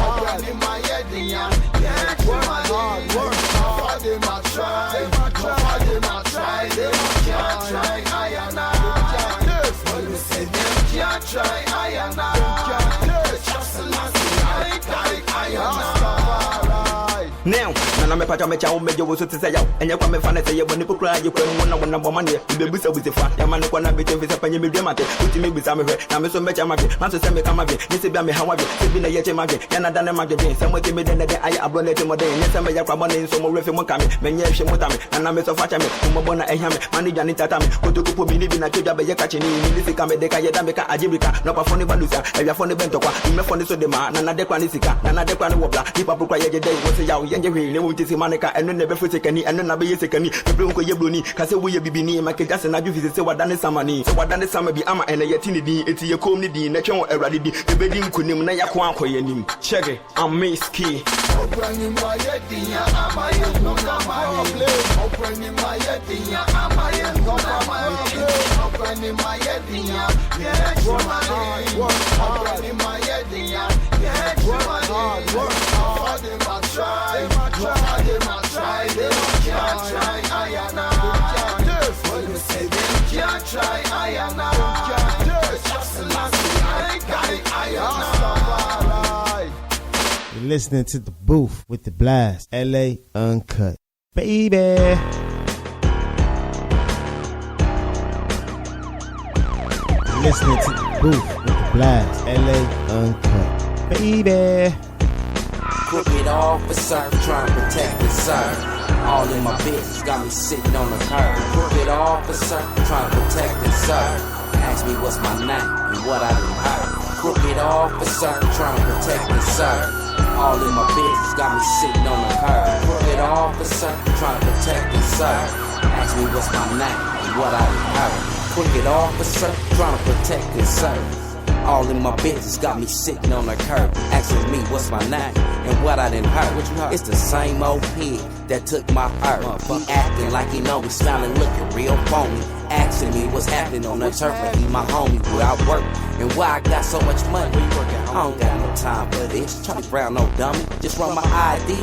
obrani maye dinya yeah they might try, they might try, they can't try, I and I. When you say them can't try, I and I. Just a last I and I. Now, Nana me pacha me chow me jo so to say and you come me fan say when you cry you can one money the busa with the fan ya man ko na be te visa panye me dem ate put me bisa me hwe na me so me chama be man so say me come ave ni se bia me hawa be se bi na ye chema be ya na dane ma be say mo te me den de aya abro na te mo den ye say me ya kwa bon so mo refi mo ka me me nye hwe mo ta me na me so facha me mo bona ehia me man ni jani tata me koto ko bi ni bi na twa be ye ka chini ni sika me de ka ye da me ka ajibika no pa foni balusa e ya foni bento kwa me foni so de ma na de kwa ni sika na de kwa ni wobla ni pa pro ye de wo se ya yenje hwe ne wo ti maneka eno ne be fotekani eno na be yesekani be nko ye bloni ka se wo ye bibini ma ke jase na dwu fi se wadane samani se wadane sama bi ama ene ye tini din eti ye kom ni din na twen awrade bi e be di nkonim na yakon akoye nim chege am miski obrani ma ye dinya amaye no na male obrani ma ye dinya amaye no na male obrani ma ye dinya yeah obrani ma ye dinya yeah they might try, they might try, they can't try, I and I. When you say they can't try, I and I. Just a last I and I. You're listening to The Booth with The Blast, LA Uncut. Baby. You're listening to The Booth with The Blast, LA Uncut. Baby. Crooked officer trying to protect the sir. All in my business got me sitting on the curb. Crooked officer trying to protect the sir. Ask me what's my name and what I done heard. Crooked officer trying to protect and serve. All in my business got me sitting on the curb. Crooked officer trying to protect and serve. Ask me what's my name and what I done heard. Crooked officer trying to protect and serve. All in my business got me sitting on the curb. Asking me what's my name and what I done heard. It's the same old pig that took my herb. He acting like he know me, smiling, looking real phony. Asking me what's happening on the turf, like he my homie, where I work and why I got so much money. I don't got no time for this. Charlie Brown, no dummy. Just run my ID.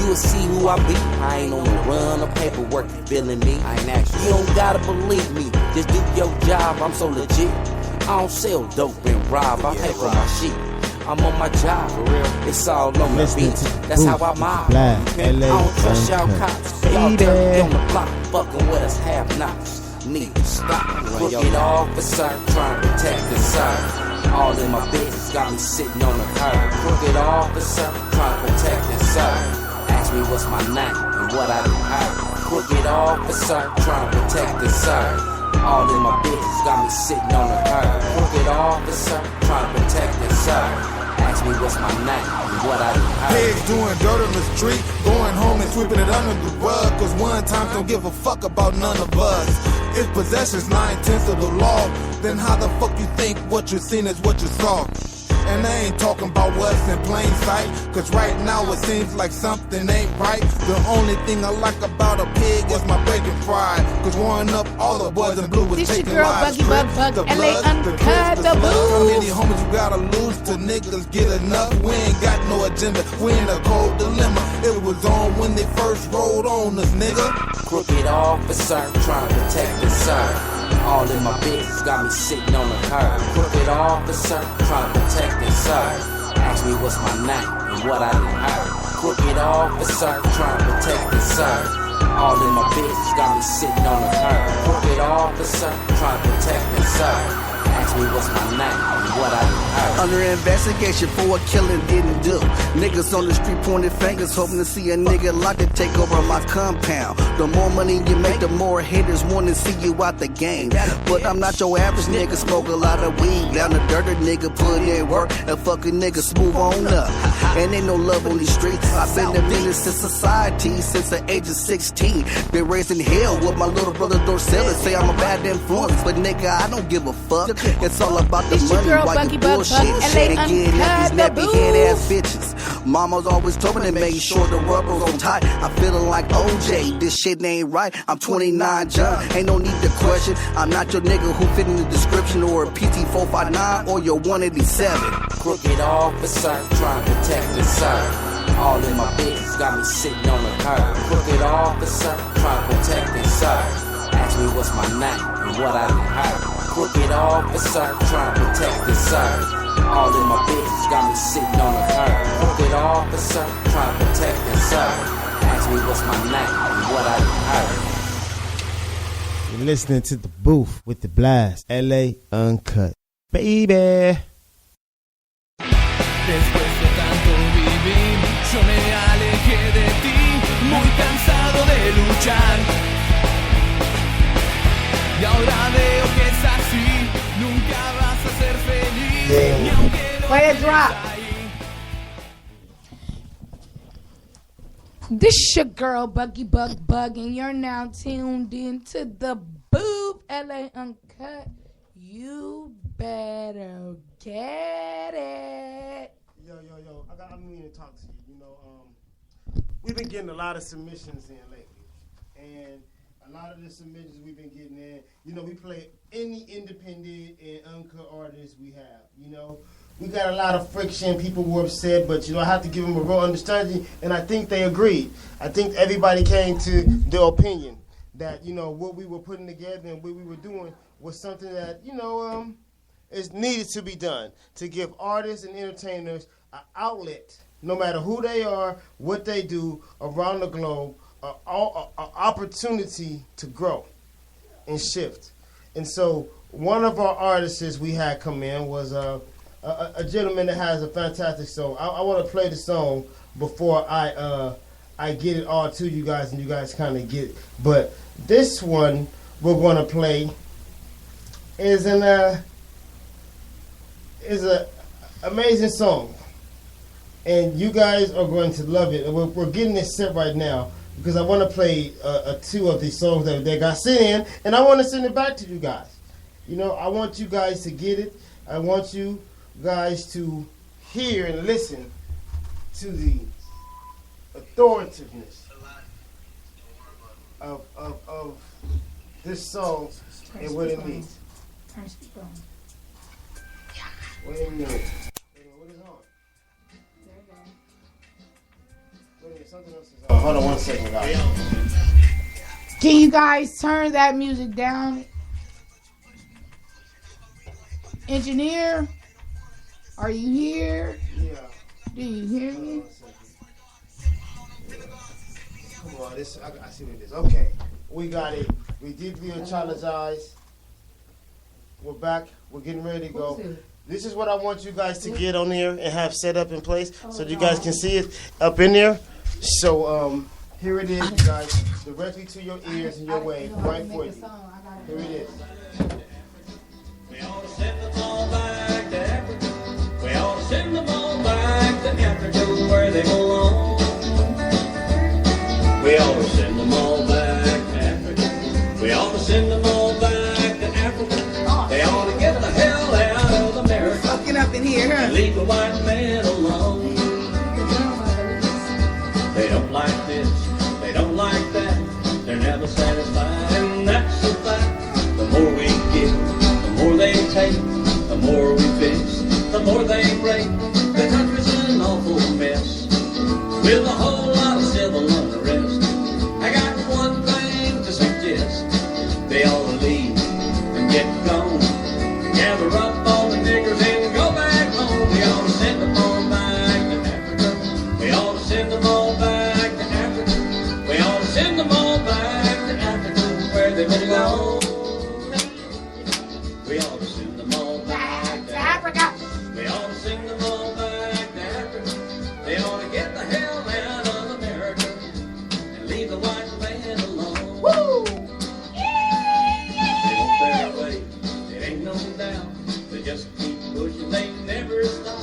You'll see who I be. I ain't on the run of paperwork, you feeling me? I ain't actually. You don't gotta believe me. Just do your job. I'm so legit. I don't sell dope and rob. I pay for my shit. I'm on my job, for real. It's all on the beat. That's how I mob. I don't trust y'all cops. Y'all dirty on the block, fucking with us half-nots. Need to stop. Crooked officer trying to protect and serve. All in my business got me sitting on the curb. Crooked officer trying to protect and serve. Ask me what's my name and what I done heard. Crooked officer trying to protect and serve. All in my business got me sitting on the curb. Crooked officer trying to protect and serve. Ask me what's my name and what I done heard. Pigs doing dirt on the street, going home and sweeping it under the rug. Cause one time don't give a fuck about none of us. If possession's 9/10 of the law, then how the fuck you think what you seen is what you saw? And I ain't talking about what's in plain sight, cause right now it seems like something ain't right. The only thing I like about a pig is my breaking pride. Cause warring up all the boys in blue was This your taking girl, lives. Buggy Bug, The LA blood, the Uncut, grits, the the blood. How booth. many homies you gotta lose to niggas get enough? We ain't got no agenda, we in a cold dilemma. It was on when they first rolled on us, nigga. Crooked officer trying to protect and serve. All in my business got me sitting on the curb. Crooked officer trying to protect and serve. Ask me what's my name and what I done heard. Crooked officer trying to protect and serve. All in my business got me sitting on the curb. Crooked officer trying to protect and serve. Ask me what's my name and what I done heard. Under investigation for a killing didn't do. Niggas on the street pointing fingers, hoping to see a nigga like to take over my compound. The more money you make, the more haters want to see you out the game. But I'm not your average nigga, smoke a lot of weed. Down the dirty nigga, put in work, and fucking nigga smooth on up. And ain't no love on these streets. I've been a menace to society since the age of 16. Been raised in hell with my little brother Dorcella. Say I'm a bad influence, but nigga, I don't give a fuck. It's all about the This your money girl, while Buggy you Bug, bullshit. LA And getting at these Uncut, nappy the head ass bitches. Mama's always told me to make sure the rubber's on tight. I'm feeling like OJ, this shit ain't right. I'm 29 John, ain't no need to question. I'm not your nigga who fit in the description, or a PT459 or your 187. Crooked officer trying to protect and serve. All in my business got me sitting on the curb. Crooked officer trying to protect and serve. Ask me what's my name and what I done heard. Crooked officer trying to protect and serve. All in my business got me sitting on the curb. Crooked officer trying to protect and serve. Ask me what's my name and what I done heard. You're listening to The Booth with The Blast, LA Uncut. Baby. Después de tanto vivir, yo me alejé de ti, muy cansado de luchar. Y ahora veo que es así, nunca vas a ser feliz. Ni aunque lo Play a drop. This your girl, Buggy Bug Bug, and you're now tuned in to The Booth, LA Uncut. You better get it. Yo, I'm meaning to talk to you. You know, we've been getting a lot of submissions in lately, and a lot of the submissions we've been getting in, you know, we play any independent and uncut artists we have. You know, we got a lot of friction. People were upset, but you know, I have to give them a real understanding, and I think they agreed. I think everybody came to the opinion that, you know, what we were putting together and what we were doing was something that, you know, is needed to be done to give artists and entertainers an outlet, no matter who they are, what they do around the globe, an opportunity to grow and shift. And so one of our artists we had come in was a gentleman that has a fantastic song. I want to play the song before I get it all to you guys and you guys kind of get it. But this one we're going to play is an amazing song, and you guys are going to love it. And we're getting it set right now because I want to play 2 of these songs that got sent in, and I want to send it back to you guys. You know, I want you guys to get it. I want you guys to hear and listen to the authoritativeness of this song and what it means. Turn speaker on. Wait a minute. What is on? There you go. Wait a minute, something else is on. Hold on 1 second, guys. Can you guys turn that music down? Engineer, are you here? Yeah. Do you hear me? Come on, I see what it is. Okay, we got it. We deeply apologize. We're back. We're getting ready to go. This is what I want you guys to get on here and have set up in place so you guys can see it up in there. So here it is, you guys, directly to your ears and your way, right for you. Here it is. We ought to send them all back to Africa. We ought to send them all back to Africa where they belong. We ought to send them all back to Africa. We ought to send them all back to Africa. They ought to get the hell out of America. Fucking up in here, huh? And leave the white man alone. They don't like this. They don't like that. They're never satisfied, and that's a fact. The more we give, the more they take. The more we fix, the more they break. The country's an awful mess with a whole lot of civil unrest. I got one thing to suggest. They ought to leave and get gone. Gather up all the niggers and go back home. We ought to send them all back to Africa. We ought to send them all back to Africa. We ought to send them all back to Africa where they belong. We ought to send them all back to Africa. We ought to send them all back to Africa. They ought to get the hell out of America and leave the white man alone. Woo! They won't bear away, it ain't no doubt. They just keep pushing, they never stop.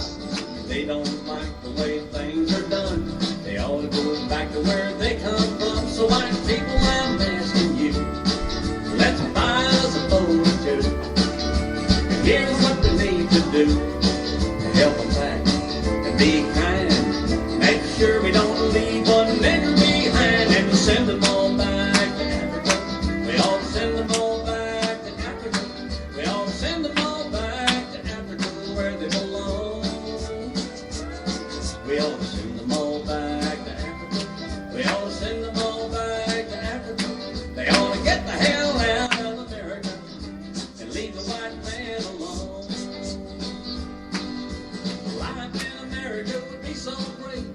They don't like the way things are done. They ought to go back to where they come from. So white people, I'm asking you, let's buy us a boat or two. Here's what we need to do to help them back and be kind. Make sure we don't leave one nigger behind and to send them all back to Africa. We ought to send them all back to Africa. We ought to send them all back to Africa where they belong. We ought to send them all back to Africa. We ought to send them all back to Africa. They ought to get the hell out of America and leave the white man alone. Life in America would be so great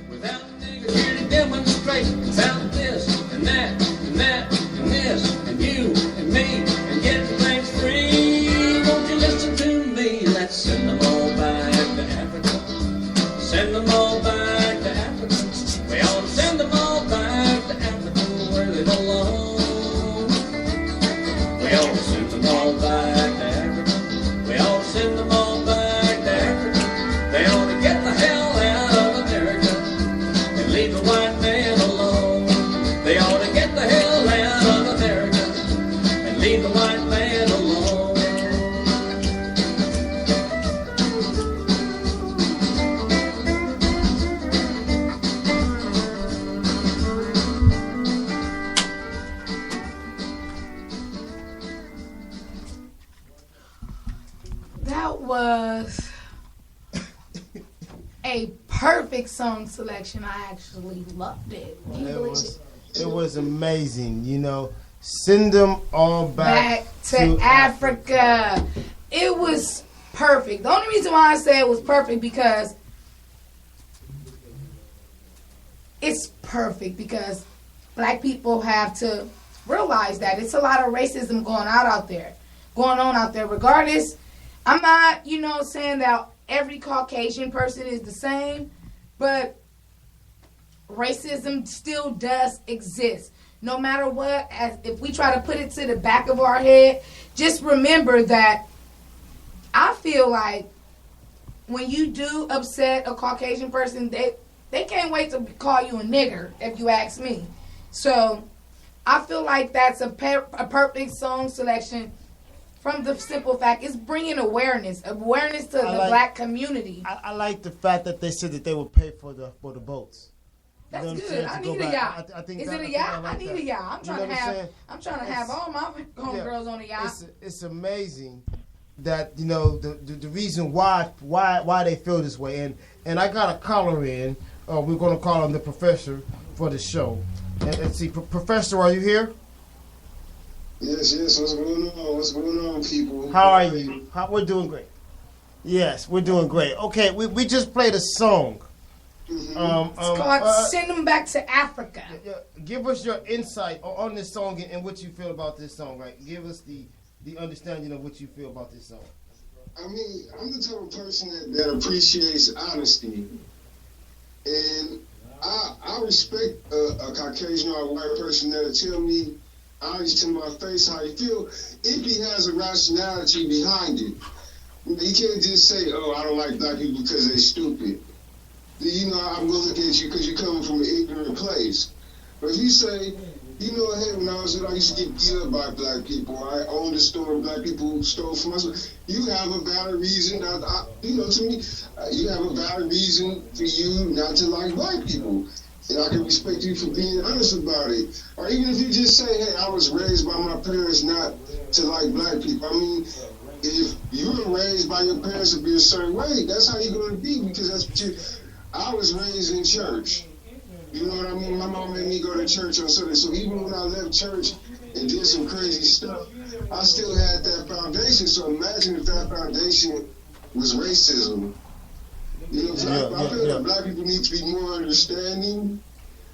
without niggas here to demonstrate about this and that and that and this and you and me and getting things free. Won't you listen to me? Let's send them all back to Africa. Send them all back to Africa. We ought to send them all back to Africa where they belong. We ought to send them all back to Africa. We ought to send them all back to Africa. They ought to get the hell out of America and leave the white man alone. They ought to get the hell out of America and leave the white man alone. That was a perfect song selection. I actually loved it. Can you believe it? It was amazing, you know. Send them all back to Africa. It was perfect. The only reason why I say it was perfect because it's perfect because black people have to realize that it's a lot of racism going on out there. Regardless, I'm not, saying that every Caucasian person is the same, but racism still does exist. No matter what, if we try to put it to the back of our head, just remember that I feel like when you do upset a Caucasian person, they can't wait to call you a nigger, if you ask me. So I feel like that's a perfect song selection from the simple fact it's bringing awareness to the black community. I like the fact that they said that they would pay for the boats. That's You know good. I need a yacht. Is it a yacht? I need a yacht. I'm trying to have all my homegirls on a yacht. It's amazing that the reason why they feel this way. And I got a caller in. We're going to call him the professor for the show. And see, Professor, are you here? Yes. What's going on? What's going on, people? How are you? We're doing great. Yes, we're doing great. Okay, we just played a song. It's called Send Them Back to Africa. Give us your insight on this song and what you feel about this song, right? Give us the understanding of what you feel about this song. I mean, I'm the type of person that appreciates honesty. And I respect a Caucasian or a white person that'll tell me honest to my face how he feel if he has a rationality behind it. He can't just say, "Oh, I don't like black people because they're stupid." I'm gonna look at you because you're coming from an ignorant place. But if you say, hey, when I was little, I used to get beat up by black people. I owned a store and black people stole from us. You have a valid reason, to me, you have a valid reason for you not to like black people. And I can respect you for being honest about it. Or even if you just say, hey, I was raised by my parents not to like black people. I mean, if you were raised by your parents to be a certain way, that's how you're going to be because that's what you... I was raised in church. You know what I mean? My mom made me go to church on Sunday. So even when I left church and did some crazy stuff, I still had that foundation. So imagine if that foundation was racism. I feel that black people need to be more understanding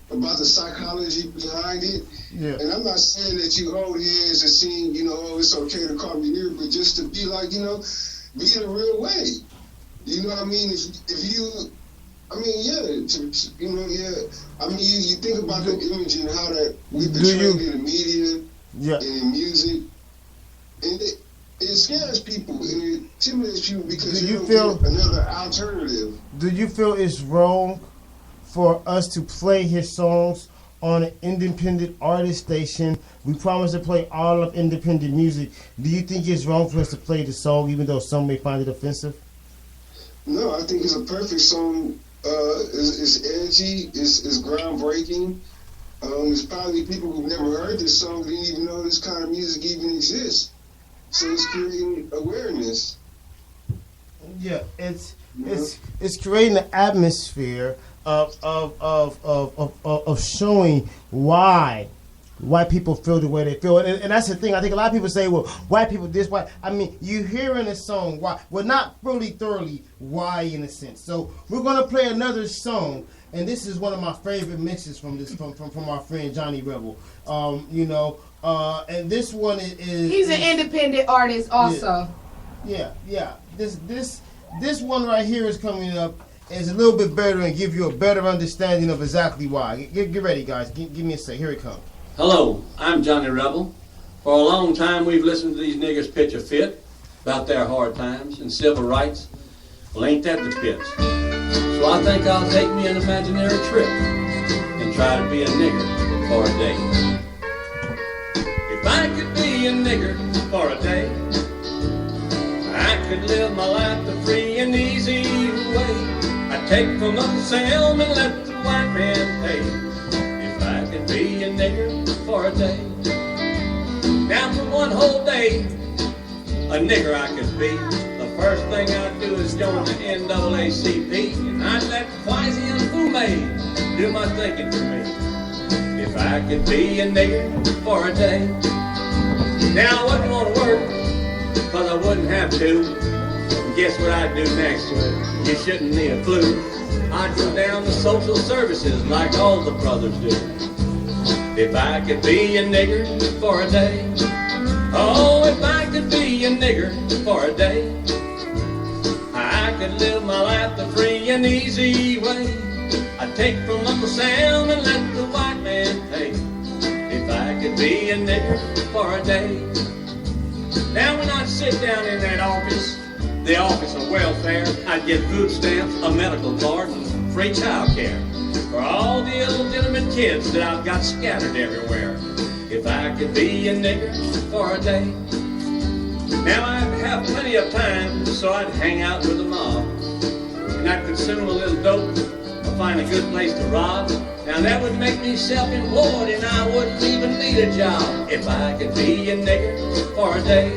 about the psychology behind it. Yeah. And I'm not saying that you hold hands and saying, it's okay to call me here, but just to be like, be the real way. You know what I mean? If you... I mean, you think about the image and how that we portray in the media and in music, and it scares people and it intimidates people because you don't get another alternative. Do you feel it's wrong for us to play his songs on an independent artist station? We promise to play all of independent music. Do you think it's wrong for us to play the song even though some may find it offensive? No, I think it's a perfect song. It's edgy, it's groundbreaking. There's probably people who've never heard this song, didn't even know this kind of music even exists. So it's creating awareness. Yeah, it's creating an atmosphere of showing why white people feel the way they feel. And that's the thing. I think a lot of people say, well, white people this, white. I mean, you hear in a song why. Well, not really thoroughly why in a sense. So we're going to play another song. And this is one of my favorite mixes from our friend Johnny Rebel. And this one is... He's an independent artist also. Yeah. This one right here is coming up. Is a little bit better and give you a better understanding of exactly why. Get ready, guys. Give me a sec. Here it comes. Hello, I'm Johnny Rebel. For a long time we've listened to these niggers pitch a fit about their hard times and civil rights. Well, ain't that the pits? So I think I'll take me an imaginary trip and try to be a nigger for a day. If I could be a nigger for a day, I could live my life the free and easy way. I'd take from myself and let the white man pay. I could be a nigger for a day. Now for one whole day, a nigger I could be. The first thing I'd do is join the NAACP, and I'd let Quasi and Fume do my thinking for me. If I could be a nigger for a day. Now I wouldn't want to work, cause I wouldn't have to. And guess what I'd do next? You shouldn't need a clue. I'd go down to social services like all the brothers do. If I could be a nigger for a day. Oh, if I could be a nigger for a day, I could live my life the free and easy way. I'd take from Uncle Sam and let the white man pay. If I could be a nigger for a day. sit down in that office, the office of welfare, I'd get food stamps, a medical card, and free child care for all the illegitimate kids that I've got scattered everywhere. If I could be a nigger for a day. Now I'd have plenty of time, so I'd hang out with the mob. And I'd consume a little dope, or find a good place to rob. Now that would make me self-employed, and I wouldn't even need a job. If I could be a nigger for a day.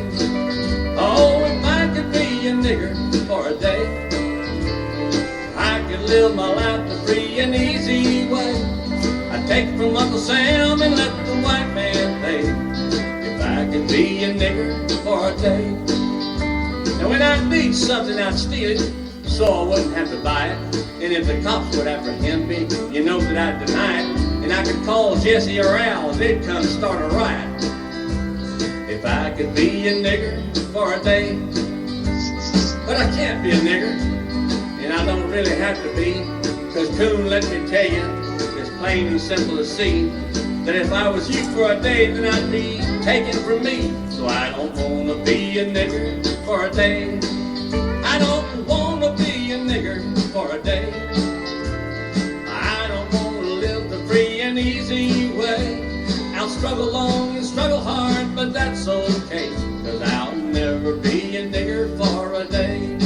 Oh, if I could be a nigger for a day. I could live my life the free and easy way. I'd take from Uncle Sam and let the white man pay. If I could be a nigger for a day. Now when I need something, I'd steal it, so I wouldn't have to buy it. And if the cops would apprehend me, you know that I'd deny it. And I could call Jesse or Al, and they'd come start a riot. If I could be a nigger for a day. But I can't be a nigger, and I don't really have to be, cause Coon, let me tell you, it's plain and simple to see, that if I was you for a day, then I'd be taken from me. So I don't wanna be a nigger for a day. I don't wanna be a nigger for a day. I don't wanna live the free and easy way. I'll struggle long and struggle hard, but that's okay, cause I'll never be a nigger for a day.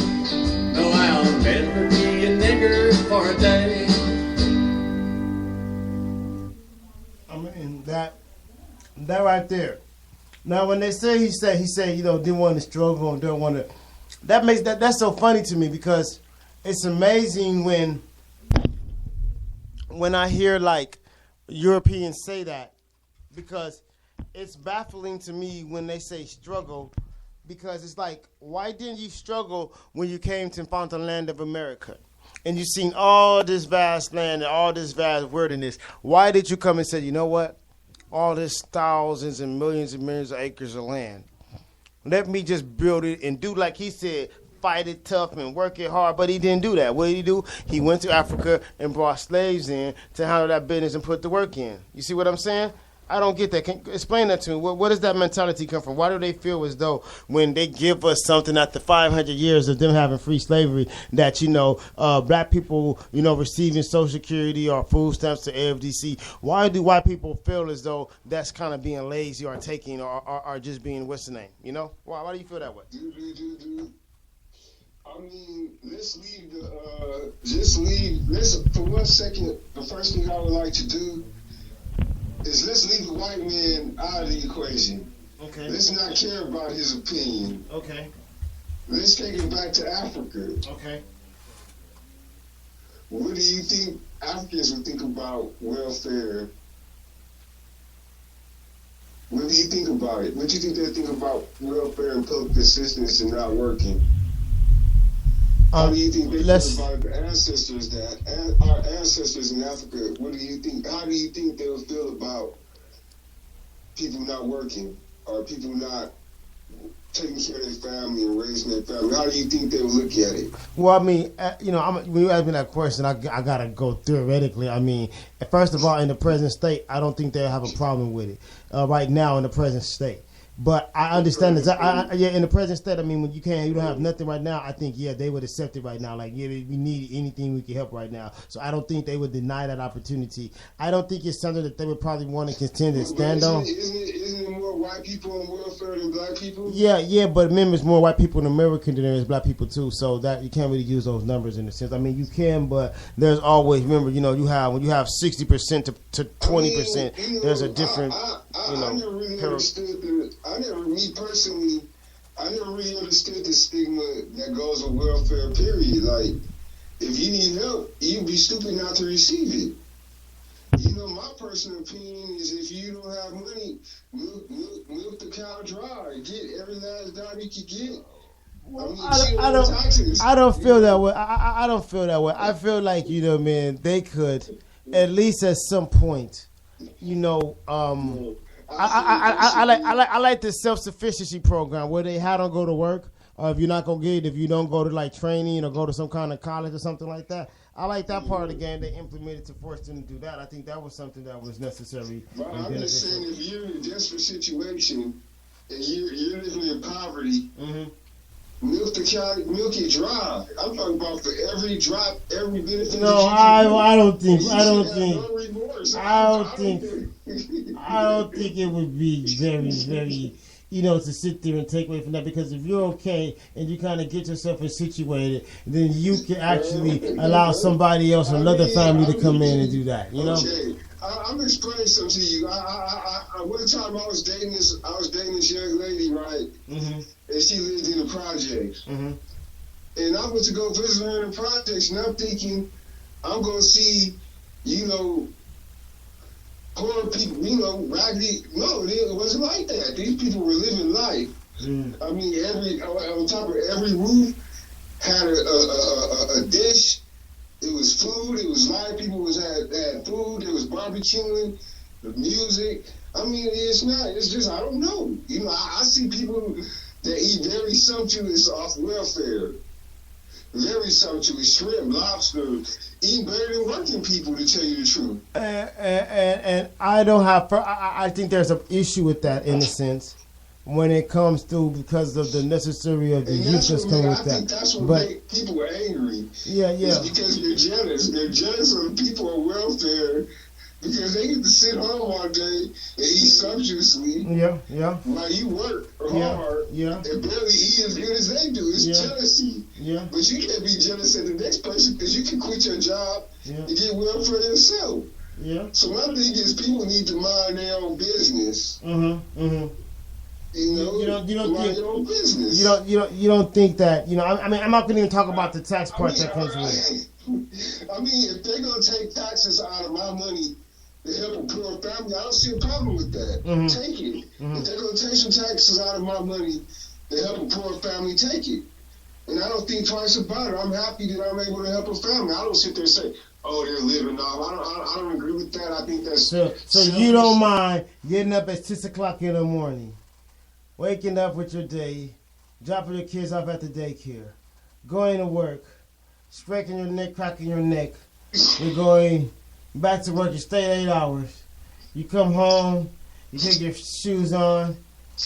No, I'll never be a nigger for a day. I mean, that right there. Now, when they say he said, you know, didn't want to struggle and don't want to, that's so funny to me, because it's amazing when I hear like Europeans say that, because it's baffling to me when they say struggle, because it's like, why didn't you struggle when you came to found the land of America? And you've seen all this vast land and all this vast wilderness. Why did you come and say, you know what? All this thousands and millions of acres of land. Let me just build it and do like he said, fight it tough and work it hard. But he didn't do that. What did he do? He went to Africa and brought slaves in to handle that business and put the work in. You see what I'm saying? I don't get that. Can you explain that to me? Where does that mentality come from? Why do they feel as though when they give us something after 500 years of them having free slavery that, you know, black people, you know, receiving Social Security or food stamps to AFDC, why do white people feel as though that's kind of being lazy or taking or just being, what's the name? You know? Why do you feel that way? I mean, let's for 1 second, the first thing I would like to do is let's leave the white man out of the equation. Okay. Let's not care about his opinion. Okay. Let's take it back to Africa. Okay. What do you think Africans would think about welfare? What do you think about it? What do you think they think about welfare and public assistance and not working? How do you think they feel about the ancestors our ancestors in Africa? What do you think? How do you think they'll feel about people not working or people not taking care of their family and raising their family? How do you think they'll look at it? Well, I mean, you know, when you ask me that question, I gotta go theoretically. I mean, first of all, in the present state, I don't think they'll have a problem with it right now in the present state. But I understand that. Yeah, in the present state, I mean, when you don't have nothing right now, I think, yeah, they would accept it right now. Like, yeah, we need anything we can help right now. So I don't think they would deny that opportunity. I don't think it's something that they would probably want to continue to stand on. Isn't it more white people on welfare than black people? Yeah, but remember, it's more white people in America than there is black people too. So that you can't really use those numbers in a sense. I mean, you can, but there's always, remember, you know, when you have 60% to 20%, there's a different, I never really understood I never really understood the stigma that goes with welfare, period. Like, if you need help, you'd be stupid not to receive it. You know, my personal opinion is if you don't have money, milk the cow dry. Get every last dime you can get. I don't feel that way. I don't feel that way. I feel like, you know, man, they could, at least at some point, you know, I like the self-sufficiency program where they don't go to work, or if you're not gonna get it, if you don't go to like training or go to some kind of college or something like that. I like that part of the game they implemented to force them to do that. I think that was something that was necessary. But I'm just saying, if you're in a desperate situation and you're living in poverty, milk the cow, milk it dry. I'm talking about for every drop, every benefit. No, I don't think it would be very, to sit there and take away from that, because if you're okay and you kind of get yourself situated, then you can actually allow somebody else, another family, to come in and do that. Okay. I'm explaining something to you. One time I was dating this young lady, right? And she lived in the projects. And I went to go visit her in the projects, and I'm thinking, I'm gonna see, poor people, raggedy. No, it wasn't like that. These people were living life. I mean, on top of every roof had a dish. It was food. It was live. People had food. It was barbecuing, the music. I mean, it's not. It's just I don't know. I see people that eat very sumptuous off welfare. Very sumptuous, shrimp, lobster, eating better than working people, to tell you the truth. And I don't have. I think there's an issue with that in a sense, when it comes to, because of the necessary of the youth that's coming with that. I think that's what make people angry. Yeah. It's because they're jealous. They're jealous of the people on welfare because they get to sit home all day and eat sumptuously. Yeah. While you work hard and barely eat as good as they do. It's jealousy. Yeah. But you can't be jealous of the next person, because you can quit your job and get welfare yourself. Yeah. So my thing is, people need to mind their own business. Mind your own business. You don't think that, I mean, I'm not going to even talk about the tax part that comes with it. I mean, if they're going to take taxes out of my money to help a poor family, I don't see a problem with that. Take it. If they're going to take some taxes out of my money to help a poor family, take it. And I don't think twice about it. I'm happy that I'm able to help a family. I don't sit there and say, oh, they're living off. I don't agree with that. I think that's so you don't mind getting up at 6 o'clock in the morning, waking up with your day, dropping your kids off at the daycare, going to work, striking your neck, cracking your neck. You're going back to work. You stay 8 hours. You come home. You take your shoes on.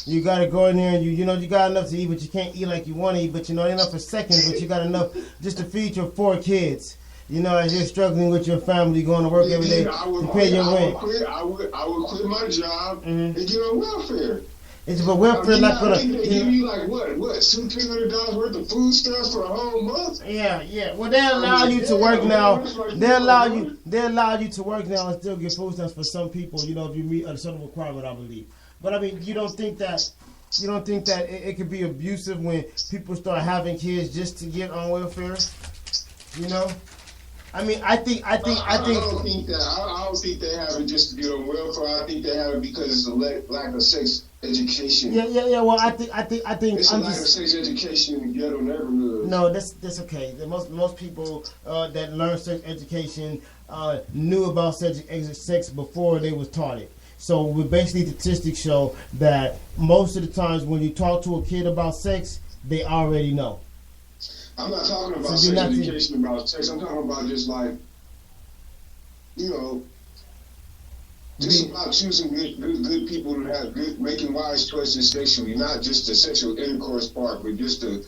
You got to go in there and you got enough to eat, but you can't eat like you want to eat. But enough for seconds, but you got enough just to feed your 4 kids. As you're struggling with your family, going to work every day to pay your rent. I would quit my job and get on welfare. But welfare not gonna. They give you like what $200-$300 worth of food stuff for a whole month. Yeah. Well, they allow you to work now. They allow you to work now and still get food stamps for some people. If you meet a certain requirement, I believe. But I mean, you don't think that it could be abusive when people start having kids just to get on welfare? I mean, I don't think that. I don't think they have it just to get on welfare. I think they have it because it's a lack of sex education. Yeah. Well, I think it's a lack of sex education in the ghetto neighborhood. No, that's okay. Most people that learn sex education knew about sex before they was taught it. So basically, statistics show that most of the times when you talk to a kid about sex, they already know. I'm not talking about sex education about sex. I'm talking about just like, just about choosing good people to have making wise choices sexually, not just the sexual intercourse part, but just the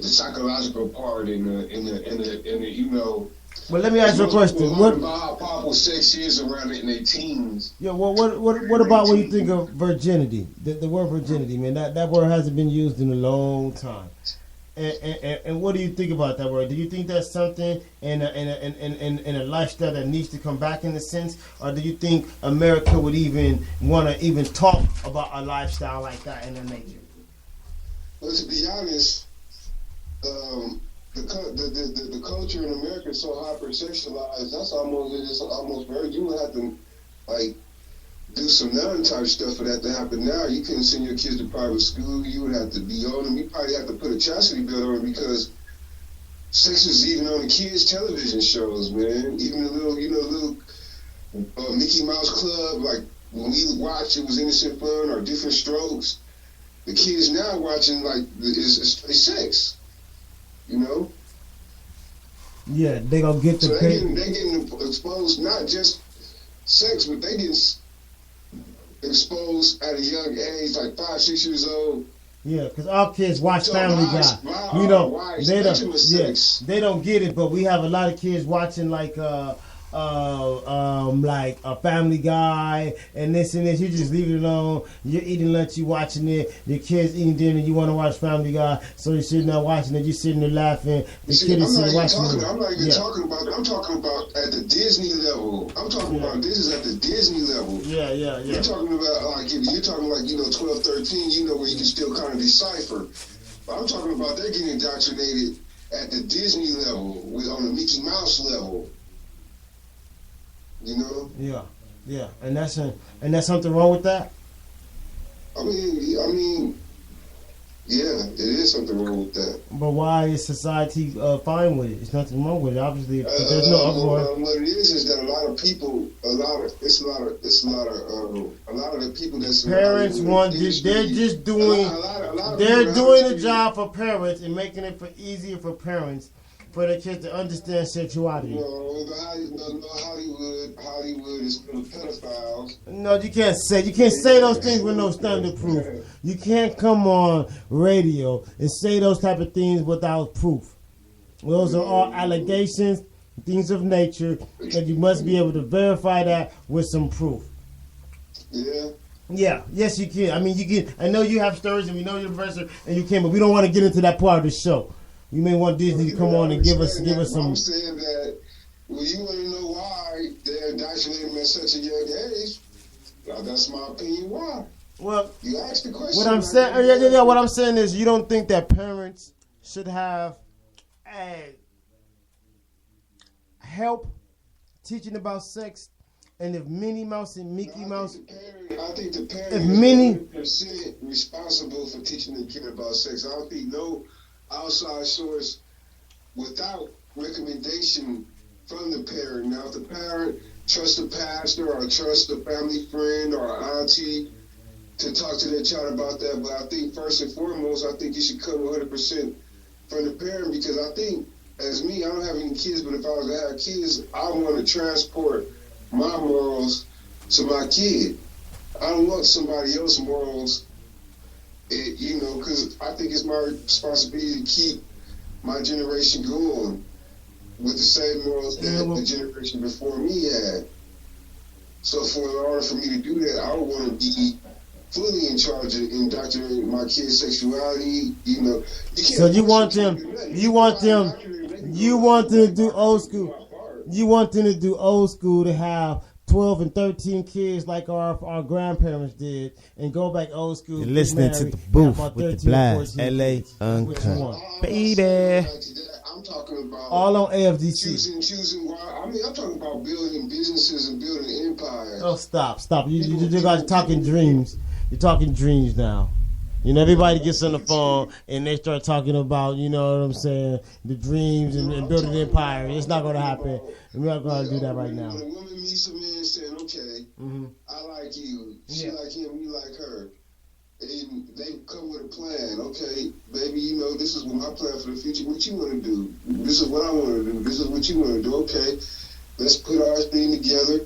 psychological part in the. Well, let me ask you a question. What about how powerful sex is around in their teens? Yeah. Well, what about when you think of virginity? The word virginity, man. That word hasn't been used in a long time. And what do you think about that word? Do you think that's something in a lifestyle that needs to come back in a sense, or do you think America would even want to even talk about a lifestyle like that in that nature? Well, to be honest, the culture in America is so hypersexualized. It's almost very. You would have to do some non-type stuff for that to happen now. You couldn't send your kids to private school. You would have to be on them. You probably have to put a chastity belt on them, because sex is even on the kids' television shows, man. Even the little Mickey Mouse Club, like when we watched, it was Innocent Fun or Different Strokes. The kids now watching is sex, Yeah, they gonna get the. So they getting exposed not just sex, but they getting exposed at a young age, like 5, 6 years old. Yeah, because our kids watch So Family why- Guy. why- You know, why they making don't. mistakes? Yeah, they don't get it. But we have a lot of kids watching like a Family Guy and this and this. You just leave it alone. You're eating lunch, you watching it. Your kids eating dinner, you want to watch Family Guy, so you're sitting there watching it. You're sitting there laughing. The See, kid I'm is not sitting even watching talking. it. I'm not even Yeah. talking about. I'm talking about at the Disney level. I'm talking about this is at the Disney level. Yeah. You're talking about like if you're talking like 12, 13. You know where you can still kind of decipher. But I'm talking about they're getting indoctrinated at the Disney level, on the Mickey Mouse level. You know. Yeah, and that's something wrong with that. I mean, yeah, it is something wrong with that. But why is society fine with it? There's nothing wrong with it. Obviously, but there's no uproar. What it is that a lot of people, a lot of the people that's Parents want this. They're just doing. They're doing a job for parents and making it easier for parents for their kids to understand sexuality. Hollywood is full of pedophiles. No, you can't say those things with no standard proof. You can't come on radio and say those type of things without proof. Those are all allegations, things of nature, and you must be able to verify that with some proof. Yeah. Yeah, yes, you can. I mean, you can. I know you have stories, and we know you're a professor, and you can, but we don't want to get into that part of the show. You may want Disney to come on and give us some. I'm saying that. Well, you want to know why they're indoctrinating them at such a young age? That's my opinion. Why? Well, you asked the question. What I'm saying, yeah. What I'm saying is, you don't think that parents should have help teaching about sex, and if Minnie Mouse and Mickey Mouse, I think the parent if is Minnie 100% responsible for teaching the kid about sex. I don't think no outside source without recommendation from the parent. Now, if the parent trusts a pastor or trusts a family friend or an auntie to talk to their child about that, but I think first and foremost, I think you should come 100% from the parent, because I think, as me, I don't have any kids, but if I was to have kids, I want to transport my morals to my kid. I don't want somebody else's morals, because I think it's my responsibility to keep my generation going with the same morals that the generation before me had. So in order for me to do that, I would want to be fully in charge of indoctrinating my kids' sexuality. You can't. So you want them to do old school. You want them to do old school, to have 12 and 13 kids like our grandparents did, and go back old school. You're listening to the Booth with the Blast, LA Uncut. Baby. I'm talking about all on AFDC. Choosing. I'm talking about building businesses and building empires. Oh, stop! You guys are talking dreams. You're talking dreams now. Everybody gets on the phone and they start talking about, you know what I'm saying, the dreams and building an empire. It's not going to happen. We're not going to do that right now. When a woman meets a man saying, okay, I like you, she like him, you like her, and they come with a plan. Okay, baby, this is what my plan for the future. What you want to do? This is what I want to do. This is what you want to do. Okay, let's put our thing together.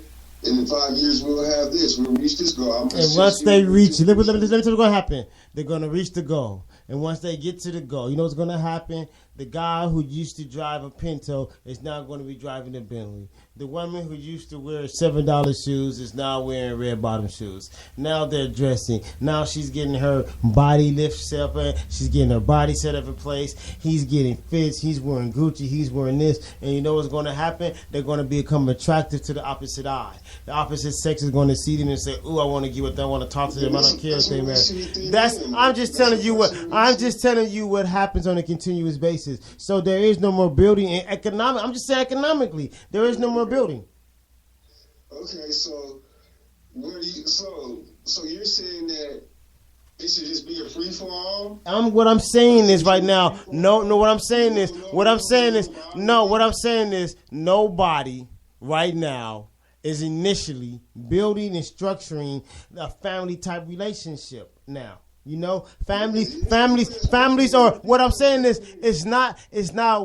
And in 5 years, we'll have this. We'll reach this goal. And once they reach it, let me tell you what's going to happen. They're going to reach the goal. And once they get to the goal, you know what's going to happen? The guy who used to drive a Pinto is now going to be driving a Bentley. The woman who used to wear $7 shoes is now wearing red bottom shoes. Now they're dressing. Now she's getting her body lift set up. She's getting her body set up in place. He's getting fits. He's wearing Gucci. He's wearing this. And you know what's going to happen? They're going to become attractive to the opposite eye. The opposite sex is going to see them and say, "Ooh, I want to get with them. I want to talk to them. I don't care if they marry." I'm just telling you what happens on a continuous basis. So there is no more building in economic. I'm just saying economically, there is no more building. Okay, so where do you? So you're saying that it should just be a free for all? What I'm saying is right now. No. What I'm saying is nobody right now is initially building and structuring a family type relationship now. Families are, what I'm saying is, it's not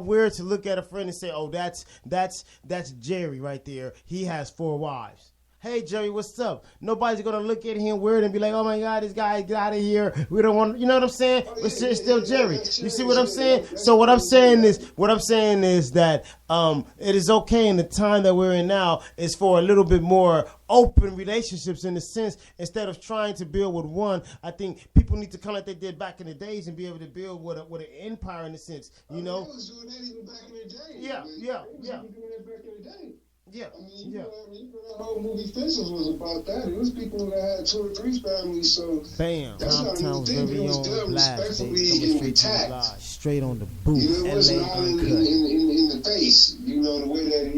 weird to look at a friend and say, "Oh, that's Jerry right there. He has 4 wives." hey, Jerry, what's up? Nobody's going to look at him weird and be like, oh, my God, this guy, get out of here. We don't want, you know what I'm saying? But it's still Jerry. You see what I'm saying? So what I'm saying is that it is okay in the time that we're in now is for a little bit more open relationships in the sense, instead of trying to build with one, I think people need to come like they did back in the days and be able to build with an empire in a sense, you know? They was doing that even back in the day. Yeah. They was doing that back in the day. That whole movie Fences was about that. It was people that had 2 or 3 families, so bam, that's not Downtown even thing. It was done respectfully and tact. Straight on the booth. You know, it wasn't LA all Uncut. in the face. You know, the way that,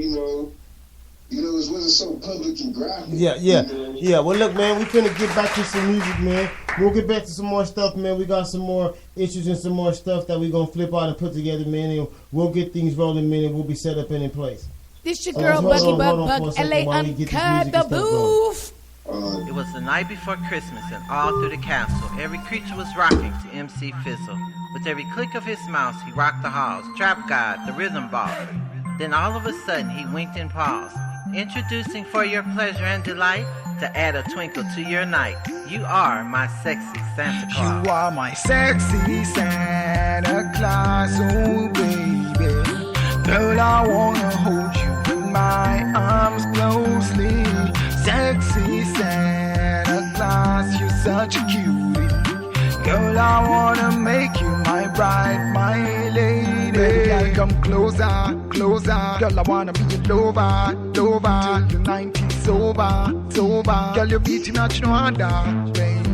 it wasn't so public and graphic. Yeah. Well, look, man, we finna get back to some music, man. We'll get back to some more stuff, man. We got some more issues and some more stuff that we gonna flip out and put together, man. And we'll get things rolling, man, and we'll be set up and in place. This your girl, Buggy Bug, LA Uncut, the booth. It was the night before Christmas, and all through the castle, every creature was rocking to MC Fizzle. With every click of his mouse, he rocked the halls, Trap God, the rhythm boss. Then all of a sudden, he winked and paused, introducing for your pleasure and delight, to add a twinkle to your night. You are my sexy Santa Claus. You are my sexy Santa Claus, oh baby. Girl, I wanna hold you in my arms closely. Sexy Santa Claus, you're such a cutie. Girl, I wanna make you my bride, my lady. Baby, come closer, closer. Girl, I wanna be your lover, lover. Till your 90s over. Girl, your beauty match no other, baby.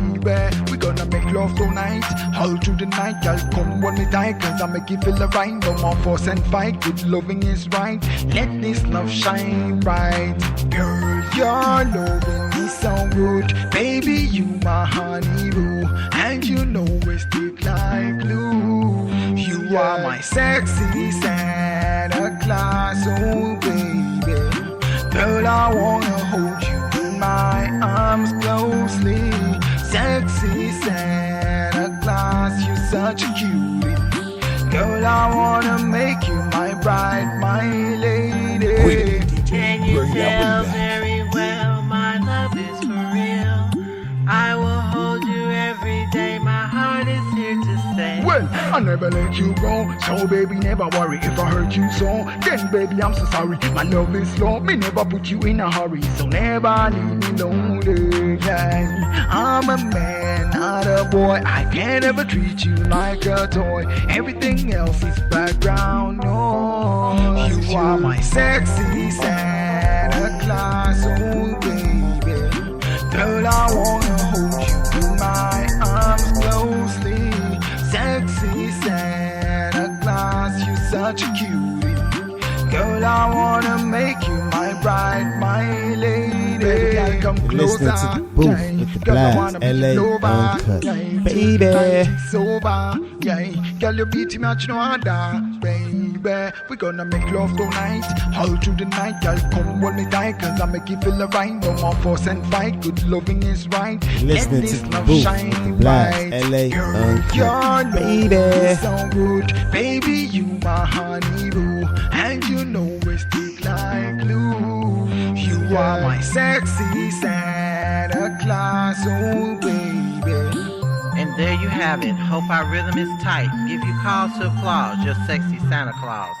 We gonna make love tonight, all through the night. Girl, come hold me tight, cause I make you feel the right. No more fuss and fight, good loving is right. Let this love shine bright. Girl, your loving is so good. Baby, you my honey boo, and you know we stick like glue. You are my sexy Santa Claus, oh baby. Girl, I wanna hold you in my arms closely. Sexy Santa Claus, you're such a cutie. Girl, I wanna make you my bride, my lady. Can you tell very well my love is for real? I will hold you every day, my heart is here to stay. Well, I never let you go, so baby, never worry if I hurt you so. Then baby, I'm so sorry, my love is slow. Me never put you in a hurry, so never leave me lonely. Yeah. I'm a man, not a boy. I can't ever treat you like a toy. Everything else is background noise. You are my sexy Santa Claus, oh baby. Girl, I wanna hold you in my arms closely. Sexy Santa Claus, you're such a cutie. Girl, I wanna make you my bride, my lady. Baby, come closer. Listening to the booth with the blast, LA Uncut. Baby. It's over, yeah. Girl, your beauty match no other, baby. We gonna make love tonight, all through the night. Girl, come hold me tight, cause I make you feel the right. No more fuss and fight, good loving is right. Listening to the booth with the blast, LA Uncut. Baby. So good, baby, you my honey boo, and you know we stick like glue. You are my sexy Santa Claus, oh baby. And there you have it. Hope our rhythm is tight. Give you cause to applaud your sexy Santa Claus.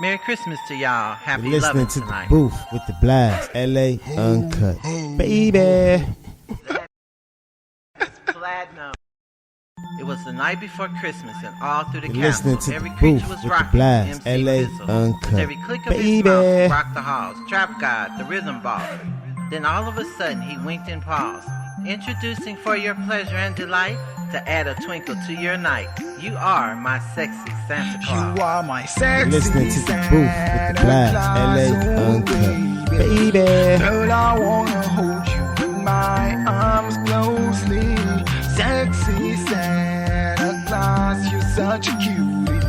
Merry Christmas to y'all. Happy You're listening loving to tonight. the booth with the blast, LA Uncut. Baby. Platinum. It was the night before Christmas, and all through the You're listening castle, to every the creature booth was with the rocking blast, to MC LA Fizzle. Uncut. With every click of his Baby. mouse, rocked the halls, Trap God, the rhythm boss. Then all of a sudden, he winked and paused, introducing for your pleasure and delight, to add a twinkle to your night. You are my sexy Santa Claus. You are my sexy Listening to the booth with the blast, LA Uncut. Baby. Girl, I wanna hold you in my arms closely. Sexy Santa Claus, you're such a cutie.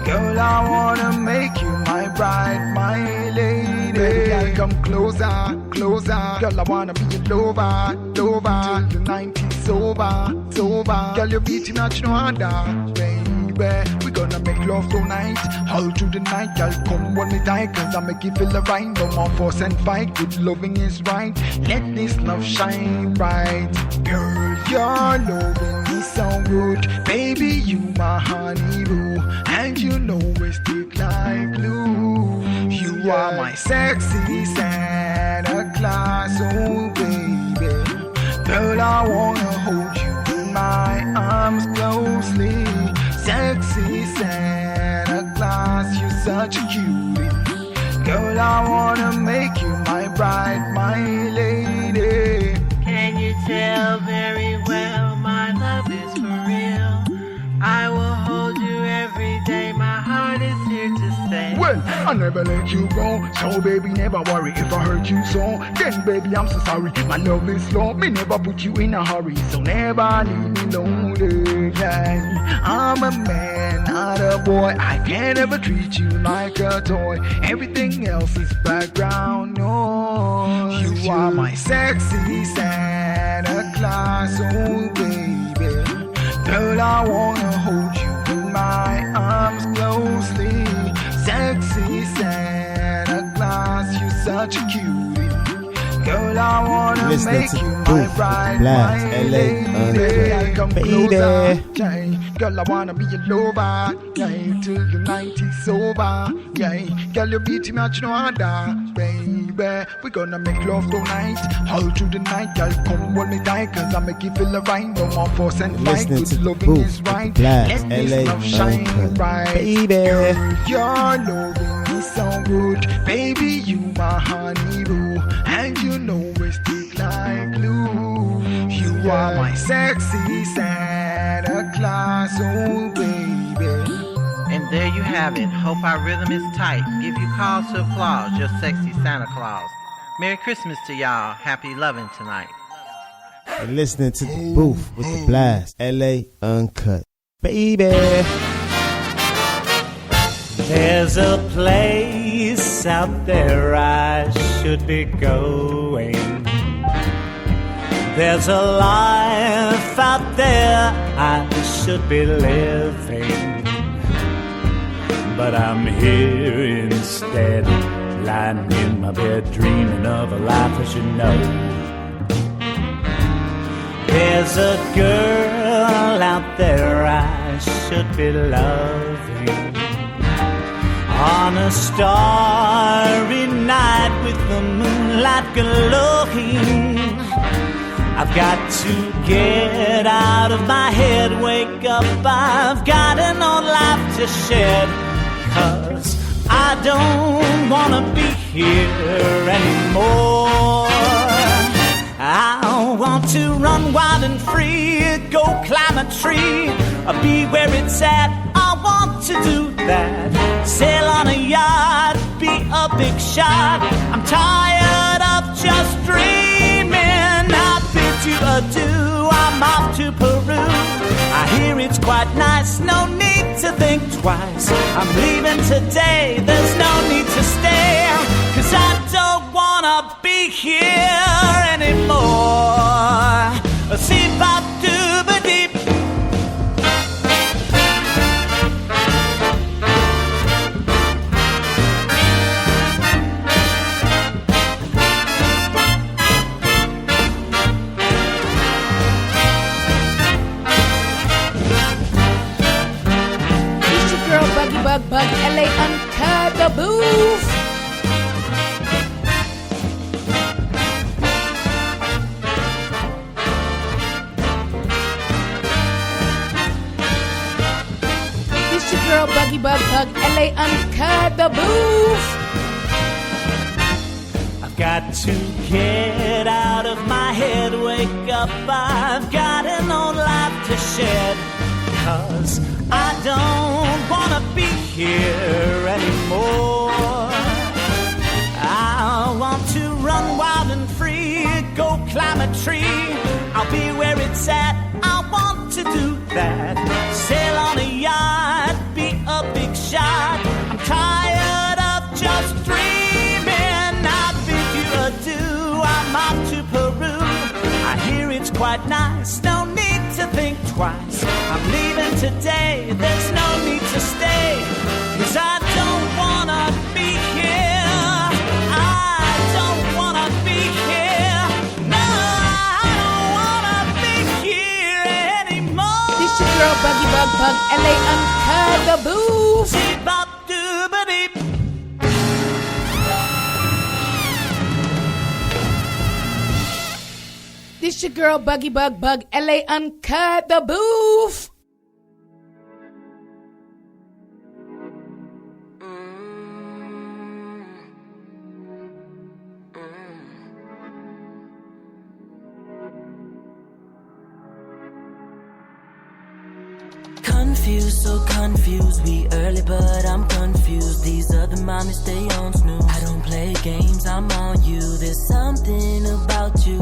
Girl, I wanna make you my bride, my lady. Baby, come closer, closer. Girl, I wanna be your lover, lover. Till your 90s over. Girl, your beauty match no other, baby. We gonna make love tonight. All through the night, girl, come hold me tight, cause I make you feel the right. No more fuss and fight, good loving is right. Let this love shine bright. Girl, your loving is so good. Baby, you my honey boo, and you know we stick like glue. You are my sexy Santa Claus, oh baby. Girl, I wanna hold you in my arms closely. Sexy Santa Claus, you're such a cutie. Girl, I wanna make you my bride, my lady. Can you tell very well my love is for real? I will hold you every day, my heart is here to stay. Well, I never let you go, so baby, never worry if I hurt you so. Then baby, I'm so sorry, my love is slow. Me never put you in a hurry, so never leave me lonely. I'm a man, not a boy. I can't ever treat you like a toy. Everything else is background noise. You are my sexy Santa Claus, oh baby. Girl, I wanna hold you in my arms closely. Sexy Santa Claus, you're such a cutie. Girl, I wanna Listening make to you my Booth bride, Blast, my LA lady. I'll come Baby. closer, yeah. Girl, I wanna be your lover, yeah. Till the night is over, yeah. Girl, you beat me at no other, baby. We gonna make love tonight, all through the night. Girl, come hold me tight, cause I make you feel the right. No more force and fight, Listening to good loving Booth is right. Blast, Let this LA love shine Uncut. bright. Baby. Girl, your loving is so good. Baby, you my honey boo, and you know we stick like glue. You are my sexy Santa Claus, oh baby. And there you have it. Hope our rhythm is tight. Give you cause to applause, your sexy Santa Claus. Merry Christmas to y'all. Happy loving tonight. You're listening to the Booth with the Blast, LA Uncut. Baby. There's a place out there I should be going. There's a life out there I should be living. But I'm here instead, lying in my bed, dreaming of a life I should know. There's a girl out there I should be loving. On a starry night with the moonlight glowing, I've got to get out of my head, wake up, I've got an old life to shed. 'Cause I don't wanna be here anymore. I want to run wild and free, go climb a tree, be where it's at. I want to do that. Sail on a yacht, be a big shot. I'm tired of just dreaming. I bid you adieu, I'm off to Peru. I hear it's quite nice, no need to think twice. I'm leaving today, there's no need to stay. 'Cause I don't wanna be here anymore. See pop dooba deep. Buggy Bug Bug, LA Uncut, the Booth. It's your girl Buggy Bug Bug, LA Uncut, the Booth. I've got to get out of my head, wake up, I've got an old life to shed. 'Cause I don't wanna be here anymore. I want to run wild and free, go climb a tree. I'll be where it's at, I want to do that. Sail on a yacht, be a big shot. I'm tired of just dreaming. I bid you adieu, I'm off to Peru. I hear it's quite nice, no need to think twice. I'm leaving today, there's no need to stay. Buggy Bug Bug, LA Uncut the Booth. This your girl Buggy Bug Bug, LA Uncut the Booth. Confused, so confused. We early, but I'm confused. These other mommies, they on snooze. I don't play games, I'm on you. There's something about you,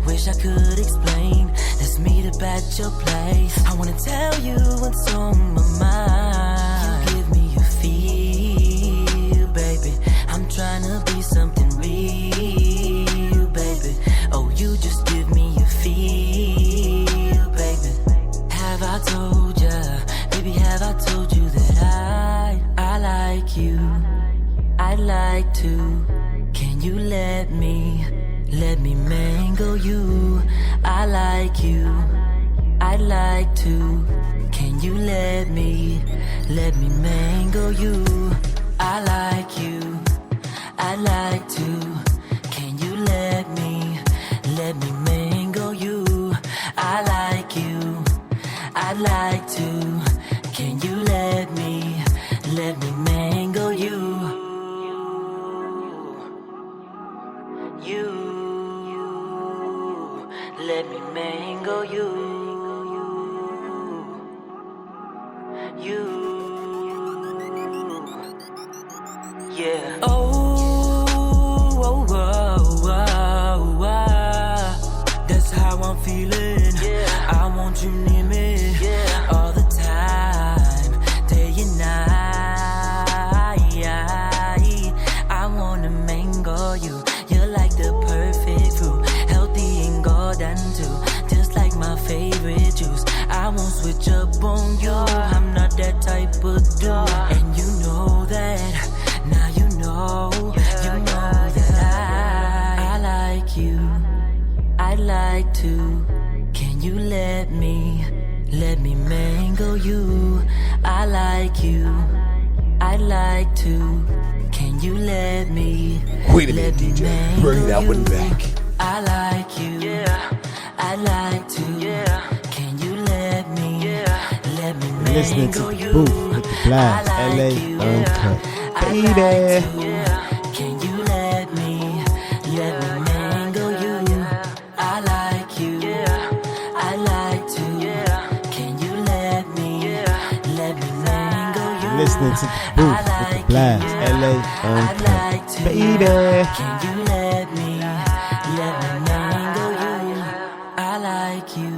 wish I could explain. Let's meet up at your place. I wanna tell you what's on my mind. You give me a feel, baby. I'm trying to be something real, baby. Oh, you just give me a feel, baby. Have I told ya, baby, have I told you that I like you? I'd like to. Can you let me mango you? I like you. I'd like to. Can you let me mango you? I like you. I'd like to. Can you let me mango you? I like you. I'd like to. Can you let me mango you? You, let me mango you. You, yeah. Oh, that's how I'm feeling. Yeah. I want you near me, yeah, all the time, day and night. I wanna mango you. You're like the perfect fruit, healthy and golden too, just like my favorite juice. I won't switch up on you. I'm not that type of dude, and you know that. Now you know that I like you. I'd like to. Can you let me mango you? I like you. I'd like to. Can you let me? Wait a minute, DJ. Bring that one back. I like you. Yeah. I'd like to. Yeah. Can you let me? Yeah. Let me mango Listening to you. the Booth with the Blast, LA Uncut. Baby. Can you let me mango you? I like you. I like to. Can you let me mango you? Listening to the Booth with the Blast, LA Uncut. Baby. Can you let me mango you? I like you.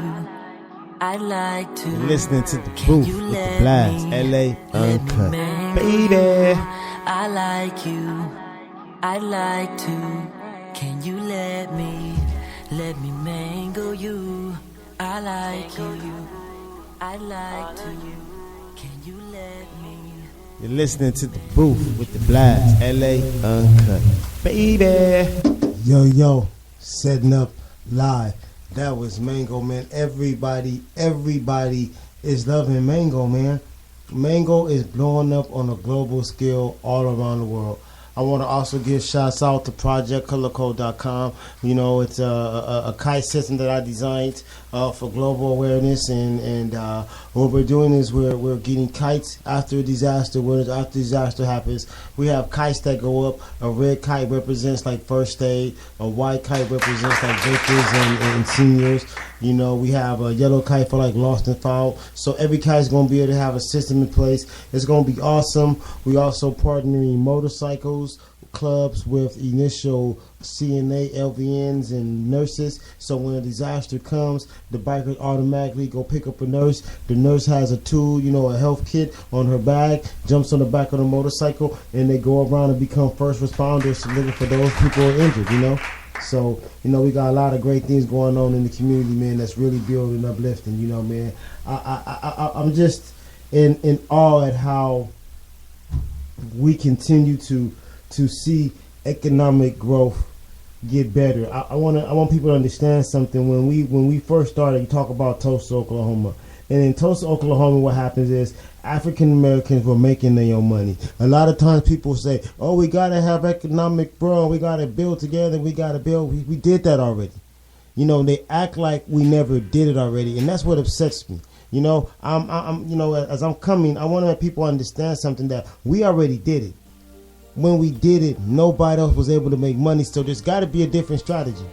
I'd like to. Listening to the Booth with the Blast, LA Uncut. Baby. I like you. I'd like to. Can you let me mango you? I like you. I'd like to. Can you let me? You're listening to the Booth with the Blast, LA Uncut. Baby. Yo, setting up live. That was Mango, man. Everybody is loving Mango, man. Mango is blowing up on a global scale all around the world. I want to also give shouts out to ProjectColorCode.com. You know, it's a kite system that I designed for global awareness, and what we're doing is we're getting kites after a disaster. After disaster happens, we have kites that go up. A red kite represents like first aid. A white kite represents like victims and seniors. You know, we have a yellow kite for like lost and found. So every kite is going to be able to have a system in place. It's going to be awesome. We also partnering motorcycles clubs with initial CNA, LVNs, and nurses. So when a disaster comes, the bikers automatically go pick up a nurse. The nurse has a tool, you know, a health kit on her bag, jumps on the back of the motorcycle, and they go around and become first responders to looking for those people who are injured, you know. So, you know, we got a lot of great things going on in the community, man, that's really building and uplifting, you know, man. I'm just in awe at how we continue to see economic growth get better. I want people to understand something. When we first started, you talk about Tulsa, Oklahoma. And in Tulsa, Oklahoma, what happens is African Americans were making their own money. A lot of times people say, oh, we got to have economic growth. We got to build together. We got to build. We did that already. You know, they act like we never did it already. And that's what upsets me. You know, as I'm coming, I want to let people understand something, that we already did it. When we did it, nobody else was able to make money. So there's got to be a different strategy.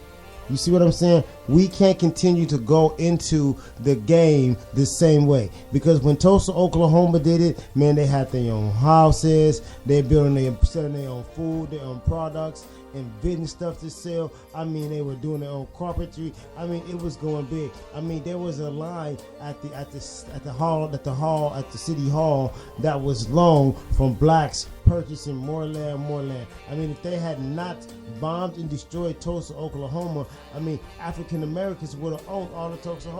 You see what I'm saying? We can't continue to go into the game the same way. Because when Tulsa, Oklahoma did it, man, they had their own houses. They're selling their own food, their own products, inventing stuff to sell. I mean, they were doing their own carpentry. I mean, it was going big. I mean, there was a line at the city hall that was long from blacks purchasing more land. I mean, if they had not bombed and destroyed Tulsa, Oklahoma, I mean, African Americans would have owned all of Tulsa,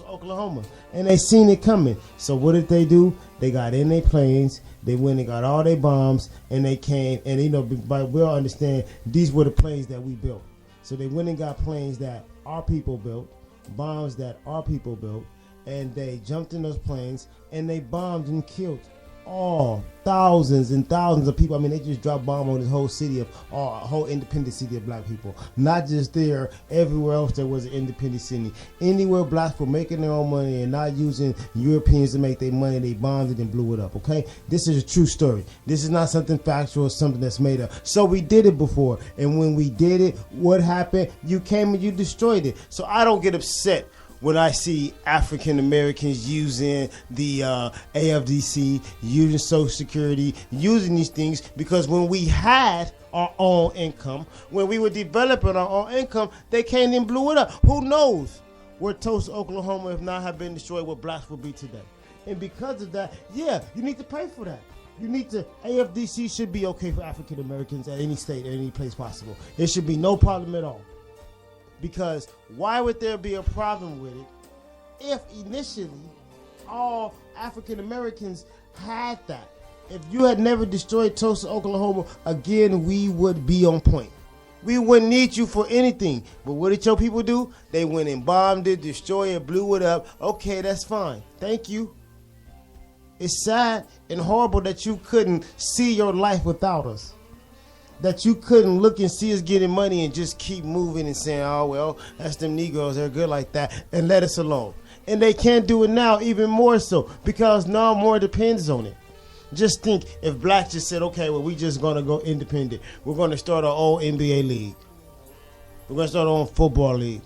Oklahoma, and they seen it coming. So what did they do? They got in their planes. They went and got all their bombs, and they came. And you know, but we'll understand these were the planes that we built. So they went and got planes that our people built, bombs that our people built, and they jumped in those planes and they bombed and killed all thousands and thousands of people. I mean, they just dropped bomb on this whole city of whole independent city of black people. Not just there, everywhere else there was an independent city. Anywhere blacks were making their own money and not using Europeans to make their money, they bombed it and blew it up. Okay, this is a true story. This is not something factual, something that's made up. So we did it before, and when we did it, what happened? You came and you destroyed it. So I don't get upset when I see African Americans using the AFDC, using Social Security, using these things, because when we had our own income, when we were developing our own income, they came and blew it up. Who knows where Tulsa, Oklahoma, if not have been destroyed, what blacks would be today. And because of that, yeah, you need to pay for that. You need to, AFDC should be okay for African Americans at any state, at any place possible. It should be no problem at all. Because why would there be a problem with it if initially all African Americans had that? If you had never destroyed Tulsa, Oklahoma, again, we would be on point. We wouldn't need you for anything. But what did your people do? They went and bombed it, destroyed it, blew it up. Okay, that's fine. Thank you. It's sad and horrible that you couldn't see your life without us. That you couldn't look and see us getting money and just keep moving and saying, oh, well, that's them Negroes, they're good like that, and let us alone. And they can't do it now even more so, because now more depends on it. Just think if blacks just said, okay, well, we just going to go independent. We're going to start our own NBA league. We're going to start our own football league,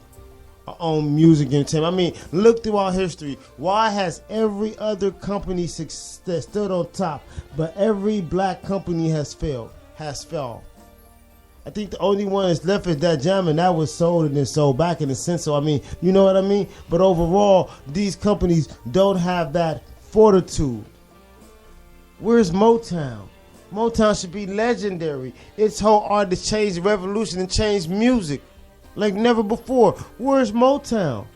our own music entertainment. I mean, look through our history. Why has every other company stood on top, but every black company has failed? I think the only one that's left is that Jam, and that was sold and then sold back in a sense. So I mean, you know what I mean? But overall, these companies don't have that fortitude. Where's Motown? Motown should be legendary. Its whole art to change the revolution and change music like never before. Where's Motown?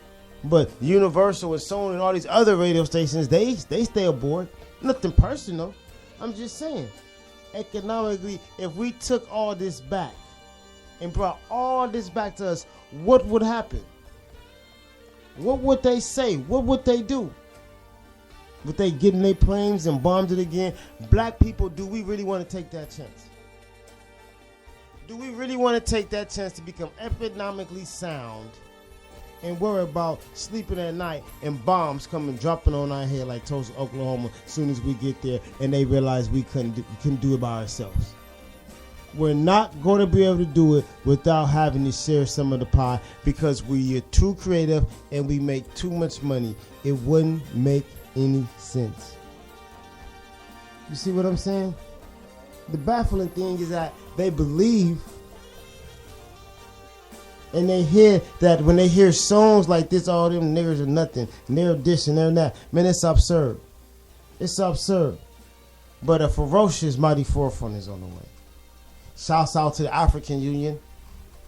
But Universal and Sony and all these other radio stations, they stay aboard. Nothing personal. I'm just saying. Economically, if we took all this back and brought all this back to us, what would happen? What would they say? What would they do? Would they get in their planes and bomb it again? Black people, do we really want to take that chance? Do we really want to take that chance to become economically sound and worry about sleeping at night and bombs coming dropping on our head like Tulsa, Oklahoma, as soon as we get there and they realize we couldn't do it by ourselves? We're not going to be able to do it without having to share some of the pie, because we are too creative and we make too much money. It wouldn't make any sense. You see what I'm saying? The baffling thing is that they believe, and they hear that when they hear songs like this, all them niggers are nothing, and they're this and they're that. Man, it's absurd. It's absurd. But a ferocious mighty forefront is on the way. Shouts out to the African Union.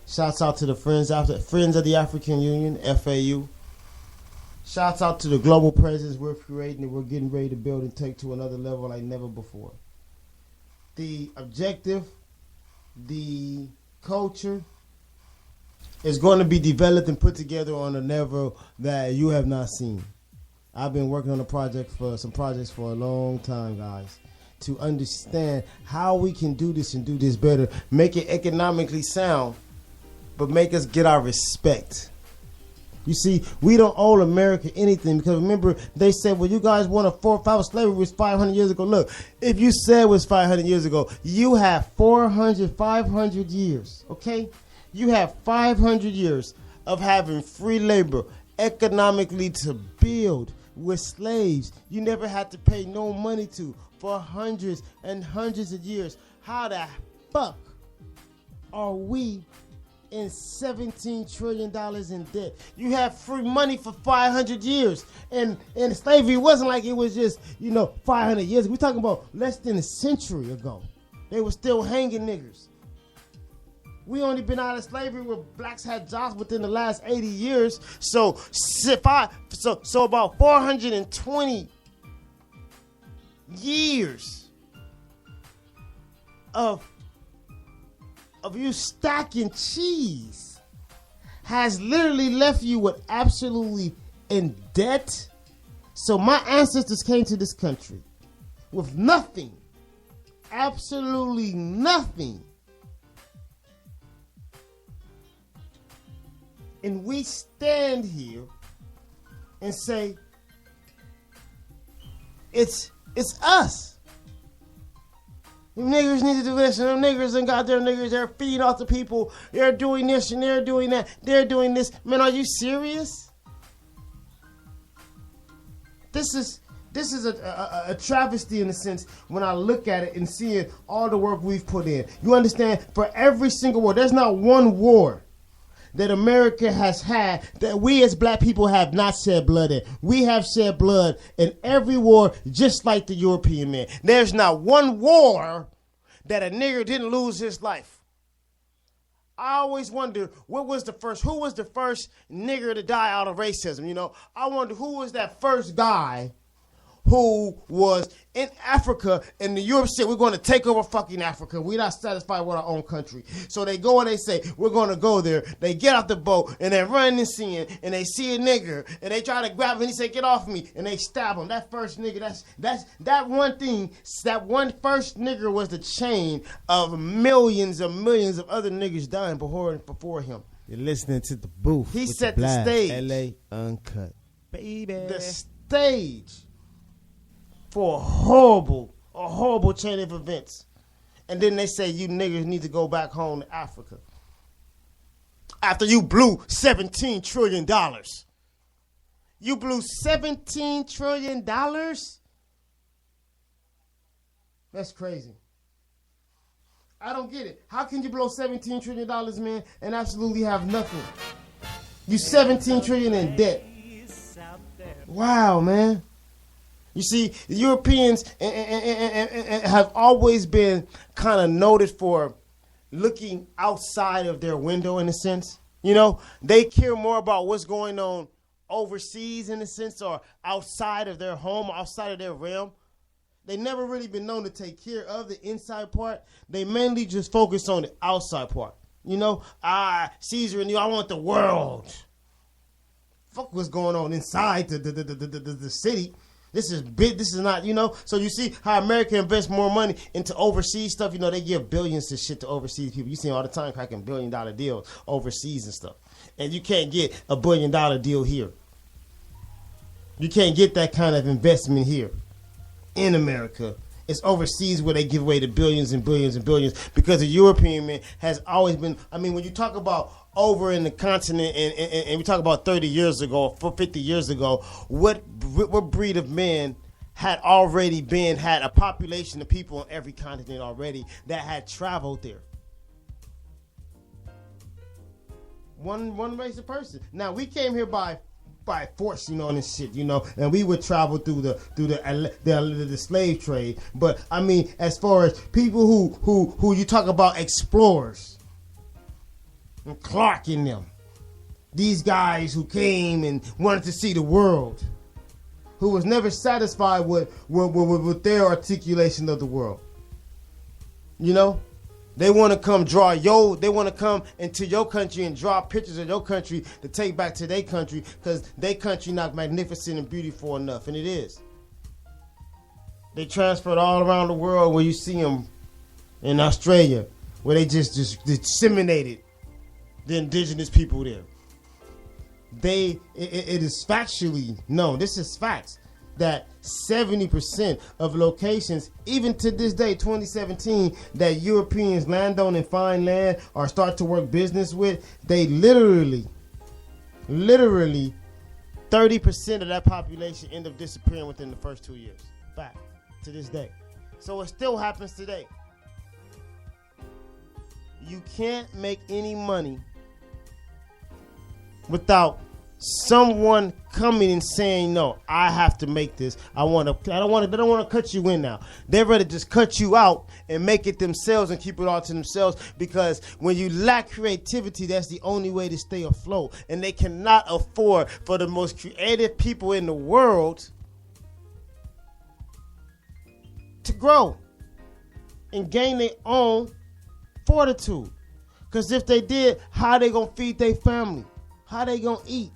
Shouts out to the Friends of the African Union, FAU. Shouts out to the global presence we're creating and we're getting ready to build and take to another level like never before. The objective, the culture, is going to be developed and put together on a level that you have not seen. I've been working on some projects for a long time, guys, to understand how we can do this and do this better, make it economically sound, but make us get our respect. You see, we don't owe America anything because remember, they said, well, you guys want a 4 or 5 slavery was 500 years ago. Look, if you said it was 500 years ago, you have 500 years, okay? You have 500 years of having free labor economically to build with slaves you never had to pay no money to for hundreds and hundreds of years. How the fuck are we in $17 trillion in debt? You have free money for 500 years. And slavery wasn't like it was just, 500 years. We're talking about less than a century ago. They were still hanging niggas. We only been out of slavery where blacks had jobs within the last 80 years. So about 420 years of you stacking cheese has literally left you with absolutely in debt. So my ancestors came to this country with nothing, absolutely nothing. And we stand here and say, it's us. Them niggers need to do this, and them niggers and goddamn niggers, they're feeding off the people. They're doing this and they're doing that. They're doing this. Man, are you serious? This is a travesty in a sense when I look at it and see all the work we've put in. You understand? For every single war, there's not one war that America has had that we as black people have not shed blood in. We have shed blood in every war, just like the European man. There's not one war that a nigger didn't lose his life. I always wonder who was the first nigger to die out of racism, I wonder who was that first guy who was in Africa, and the Europe said, we're going to take over fucking Africa. We're not satisfied with our own country. So they go and they say, we're going to go there. They get off the boat, and they're running and seeing, and they see a nigger, and they try to grab him, and he say, get off me, and they stab him. That first nigger, that one first nigger was the chain of millions of other niggers dying before him. You're listening to The Booth. He set the stage. L.A. Uncut. Baby. The stage for a horrible chain of events. And then they say you niggers need to go back home to Africa. After you blew $17 trillion. You blew $17 trillion? That's crazy. I don't get it. How can you blow $17 trillion, man, and absolutely have nothing? You $17 trillion in debt. Wow, man. You see, the Europeans have always been kind of noted for looking outside of their window in a sense. They care more about what's going on overseas in a sense or outside of their home, outside of their realm. They never really been known to take care of the inside part. They mainly just focus on the outside part. Caesar and I want the world. Fuck what's going on inside the city. This is big. This is not, So you see how America invests more money into overseas stuff. They give billions of shit to overseas people. You see all the time cracking $1 billion deals overseas and stuff. And you can't get a $1 billion deal here. You can't get that kind of investment here in America. It's overseas where they give away the billions and billions and billions because the European man has always been, when you talk about over in the continent and we talk about 30 years ago, 50 years ago, what breed of men had a population of people on every continent already that had traveled there? One race of person. Now we came here by force, and this shit, and we would travel through the slave trade. But as far as people who you talk about explorers, and Clark in them, these guys who came and wanted to see the world, who was never satisfied with their articulation of the world. They want to come they want to come into your country and draw pictures of your country to take back to their country because their country not magnificent and beautiful enough, and it is. They transferred all around the world where you see them in Australia, where they just disseminated the indigenous people there. It is factually known, this is facts, that 70% of locations, even to this day, 2017, that Europeans land on and find land or start to work business with, they literally, 30% of that population end up disappearing within the first 2 years. Back to this day. So it still happens today. You can't make any money without someone coming and saying, no, I have to make this. They don't want to cut you in now. They're ready to just cut you out and make it themselves and keep it all to themselves, because when you lack creativity, that's the only way to stay afloat. And they cannot afford for the most creative people in the world to grow and gain their own fortitude. Because if they did, how they gonna feed their family? How they gonna eat?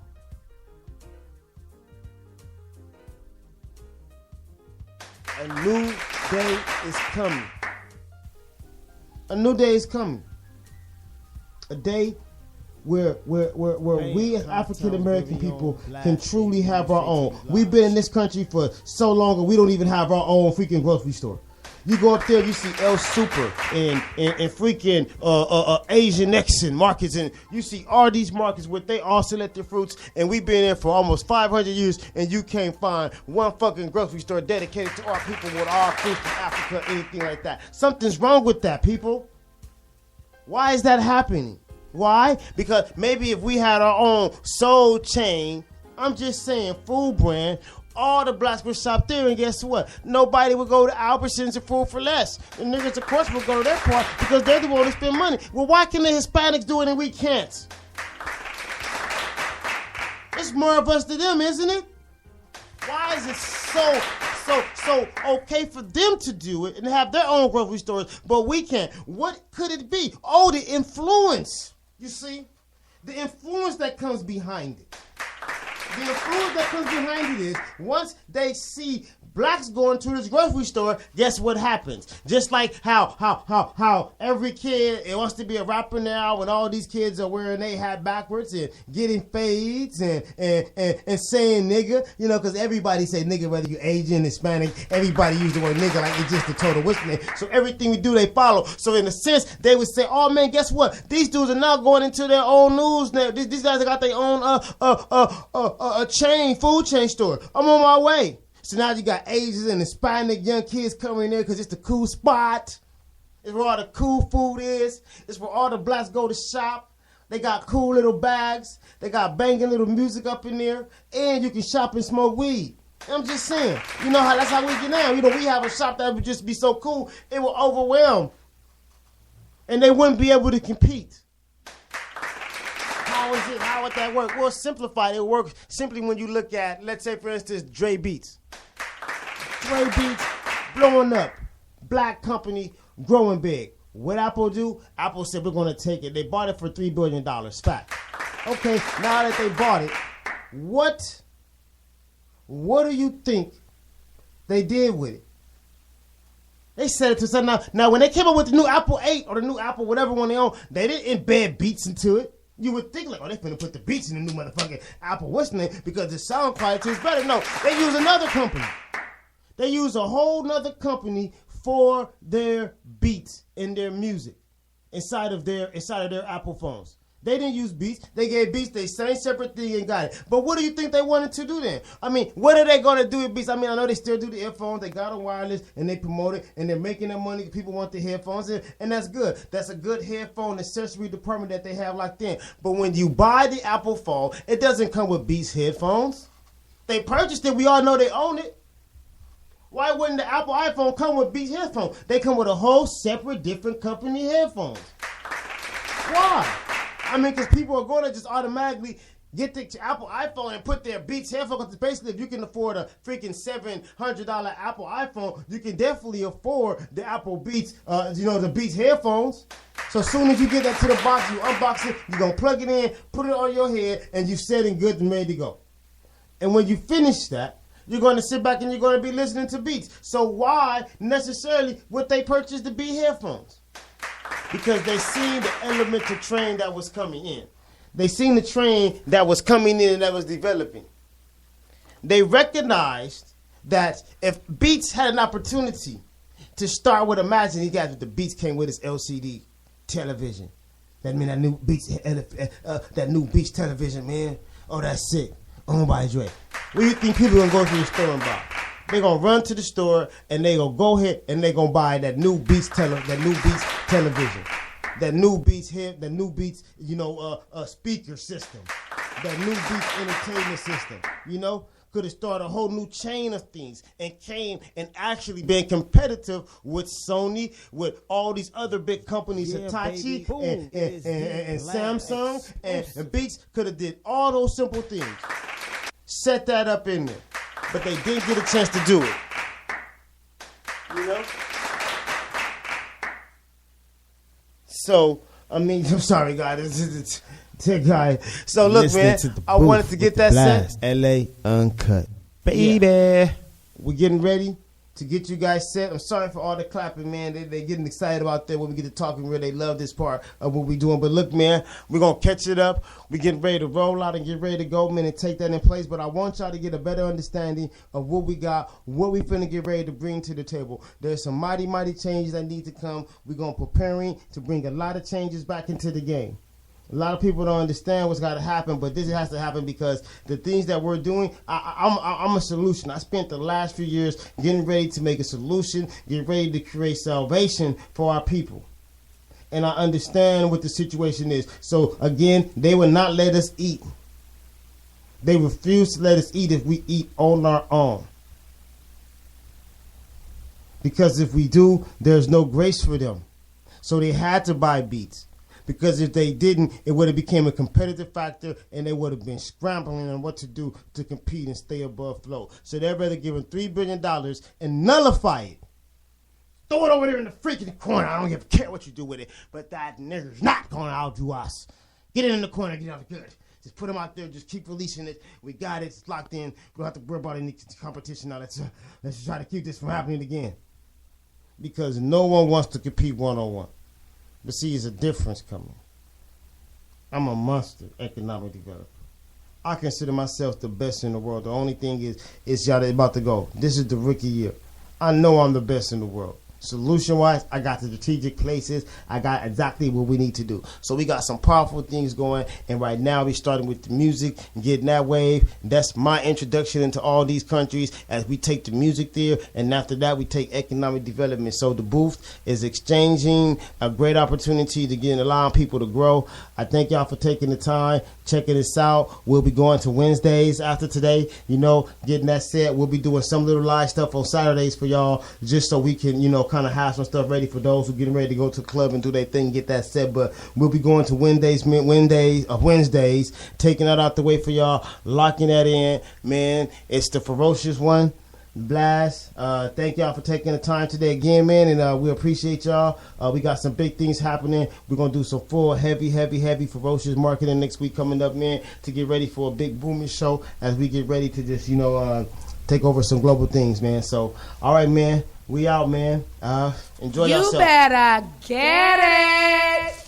A new day is coming. A new day is coming. A day where we as African American people can truly have our own. We've been in this country for so long and we don't even have our own freaking grocery store. You go up there, you see El Super and freaking Asian Nexon markets, and you see all these markets where they all select their fruits, and we've been in for almost 500 years, and you can't find one fucking grocery store dedicated to our people with our fruits from Africa or anything like that. Something's wrong with that, people. Why is that happening? Why? Because maybe if we had our own soul chain, I'm just saying, food brand, all the blacks would shop there, and guess what? Nobody would go to Albertsons and Food for Less. The niggas, of course, would go to their part because they're the one to spend money. Well, why can the Hispanics do it and we can't? It's more of us than them, isn't it? Why is it so okay for them to do it and have their own grocery stores, but we can't? What could it be? Oh, the influence. You see? The influence that comes behind it. The influence that comes behind it is once they see blacks going to this grocery store, guess what happens? Just like how every kid wants to be a rapper now, when all these kids are wearing their hat backwards and getting fades and saying nigga, you know, because everybody say nigga, whether you Asian, Hispanic, everybody use the word nigga like it's just a total whistling. So everything we do, they follow. So in a sense, they would say, oh man, guess what? These dudes are now going into their own news now. These guys have got their own food chain store. I'm on my way. So now you got Asians and Hispanic young kids coming in there because it's the cool spot. It's where all the cool food is. It's where all the blacks go to shop. They got cool little bags. They got banging little music up in there. And you can shop and smoke weed. I'm just saying. You know how that's how we get now. You know, we have a shop that would just be so cool, it will overwhelm. And they wouldn't be able to compete. How is it? How would that work? Well, simplified. It works simply when you look at, let's say, for instance, Dre Beats. Dre Beats blowing up. Black company growing big. What Apple do? Apple said, we're going to take it. They bought it for $3 billion. Fact. Okay, now that they bought it, what do you think they did with it? They said it to something. Now, when they came up with the new Apple 8 or the new Apple, whatever one they own, they didn't embed beats into it. You would think like, oh, they finna put the beats in the new motherfucking Apple, what's the name? Because the sound quality is better. No, they use another company. They use a whole nother company for their beats and their music inside of their Apple phones. They didn't use beats. They gave beats the same separate thing and got it. But what do you think they wanted to do then? I mean, what are they going to do with beats? I mean, I know they still do the earphones. They got a wireless and they promote it and they're making their money. People want the headphones and that's good. That's a good headphone accessory department that they have locked in. But when you buy the Apple phone, it doesn't come with Beats headphones. They purchased it. We all know they own it. Why wouldn't the Apple iPhone come with Beats headphones? They come with a whole separate different company headphones. Why? I mean, because people are going to just automatically Get the Apple iPhone and put their Beats headphones. Because basically, if you can afford a freaking $700 Apple iPhone, you can definitely afford the Apple Beats, the Beats headphones. So as soon as you get that to the box, you unbox it, you're going to plug it in, put it on your head, and you're set and good and ready to go. And when you finish that, you're going to sit back and you're going to be listening to Beats. So why necessarily would they purchase the Beat headphones? Because they seen the elemental train that was coming in. They seen the train that was coming in and that was developing. They recognized that if Beats had an opportunity to start with, imagine you guys with the Beats came with his LCD television. That mean that new Beats television, man. Oh, that's sick. Owned by Dre. What do you think people gonna go to the store and buy? They gonna run to the store and they gonna go ahead and they gonna buy that new Beats television. That new Beats speaker system. That new Beats entertainment system. Could have started a whole new chain of things and came and actually been competitive with Sony, with all these other big companies, Hitachi and Samsung and Beats could have did all those simple things. Set that up in there. But they didn't get a chance to do it. So, I'm sorry, guys. So, look, man, I wanted to get that set. LA Uncut. Baby. Yeah. We're getting ready to get you guys set. I'm sorry for all the clapping, man. They're getting excited about that when we get to talking. Really, they love this part of what we're doing. But look, man, we're going to catch it up. We're getting ready to roll out and get ready to go, man, and take that in place. But I want y'all to get a better understanding of what we got, what we finna get ready to bring to the table. There's some mighty, mighty changes that need to come. We're going to preparing to bring a lot of changes back into the game. A lot of people don't understand what's got to happen, but this has to happen because the things that we're doing, I'm a solution. I spent the last few years getting ready to make a solution, get ready to create salvation for our people. And I understand what the situation is. So, again, they will not let us eat. They refuse to let us eat if we eat on our own. Because if we do, there's no grace for them. So they had to buy Beats. Because if they didn't, it would have become a competitive factor and they would have been scrambling on what to do to compete and stay above flow. So they'd rather give them $3 billion and nullify it. Throw it over there in the freaking corner. I don't give a care what you do with it. But that nigger's not going to outdo us. Get it in the corner, get out good. Just put them out there, just keep releasing it. We got it, it's locked in. We don't have to worry about any competition now. Let's try to keep this from happening again. Because no one wants to compete one-on-one. But see, there's a difference coming. I'm a monster economic developer. I consider myself the best in the world. The only thing is y'all about to go. This is the rookie year. I know I'm the best in the world. Solution-wise, I got the strategic places. I got exactly what we need to do. So we got some powerful things going. And right now, we're starting with the music and getting that wave. That's my introduction into all these countries as we take the music there. And after that, we take economic development. So the booth is exchanging a great opportunity to get allowing people to grow. I thank y'all for taking the time, checking this out. We'll be going to Wednesdays after today, getting that set. We'll be doing some little live stuff on Saturdays for y'all just so we can, kind of have some stuff ready for those who getting ready to go to the club and do their thing, get that set. But we'll be going to Wednesdays, taking that out the way for y'all, locking that in. Man, it's the Ferocious One, Blast. Thank y'all for taking the time today again, man, and we appreciate y'all. We got some big things happening. We're gonna do some full heavy ferocious marketing next week coming up, man, to get ready for a big booming show as we get ready to just take over some global things, man. So all right, man, we out, man. Enjoy yourself. You better get it.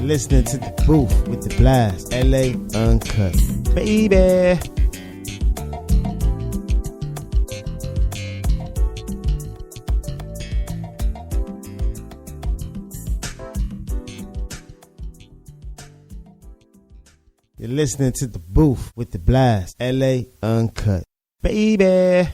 listening to The Booth with the Blast, LA Uncut. Baby. You're listening to The Booth with the Blast, LA Uncut. Baby.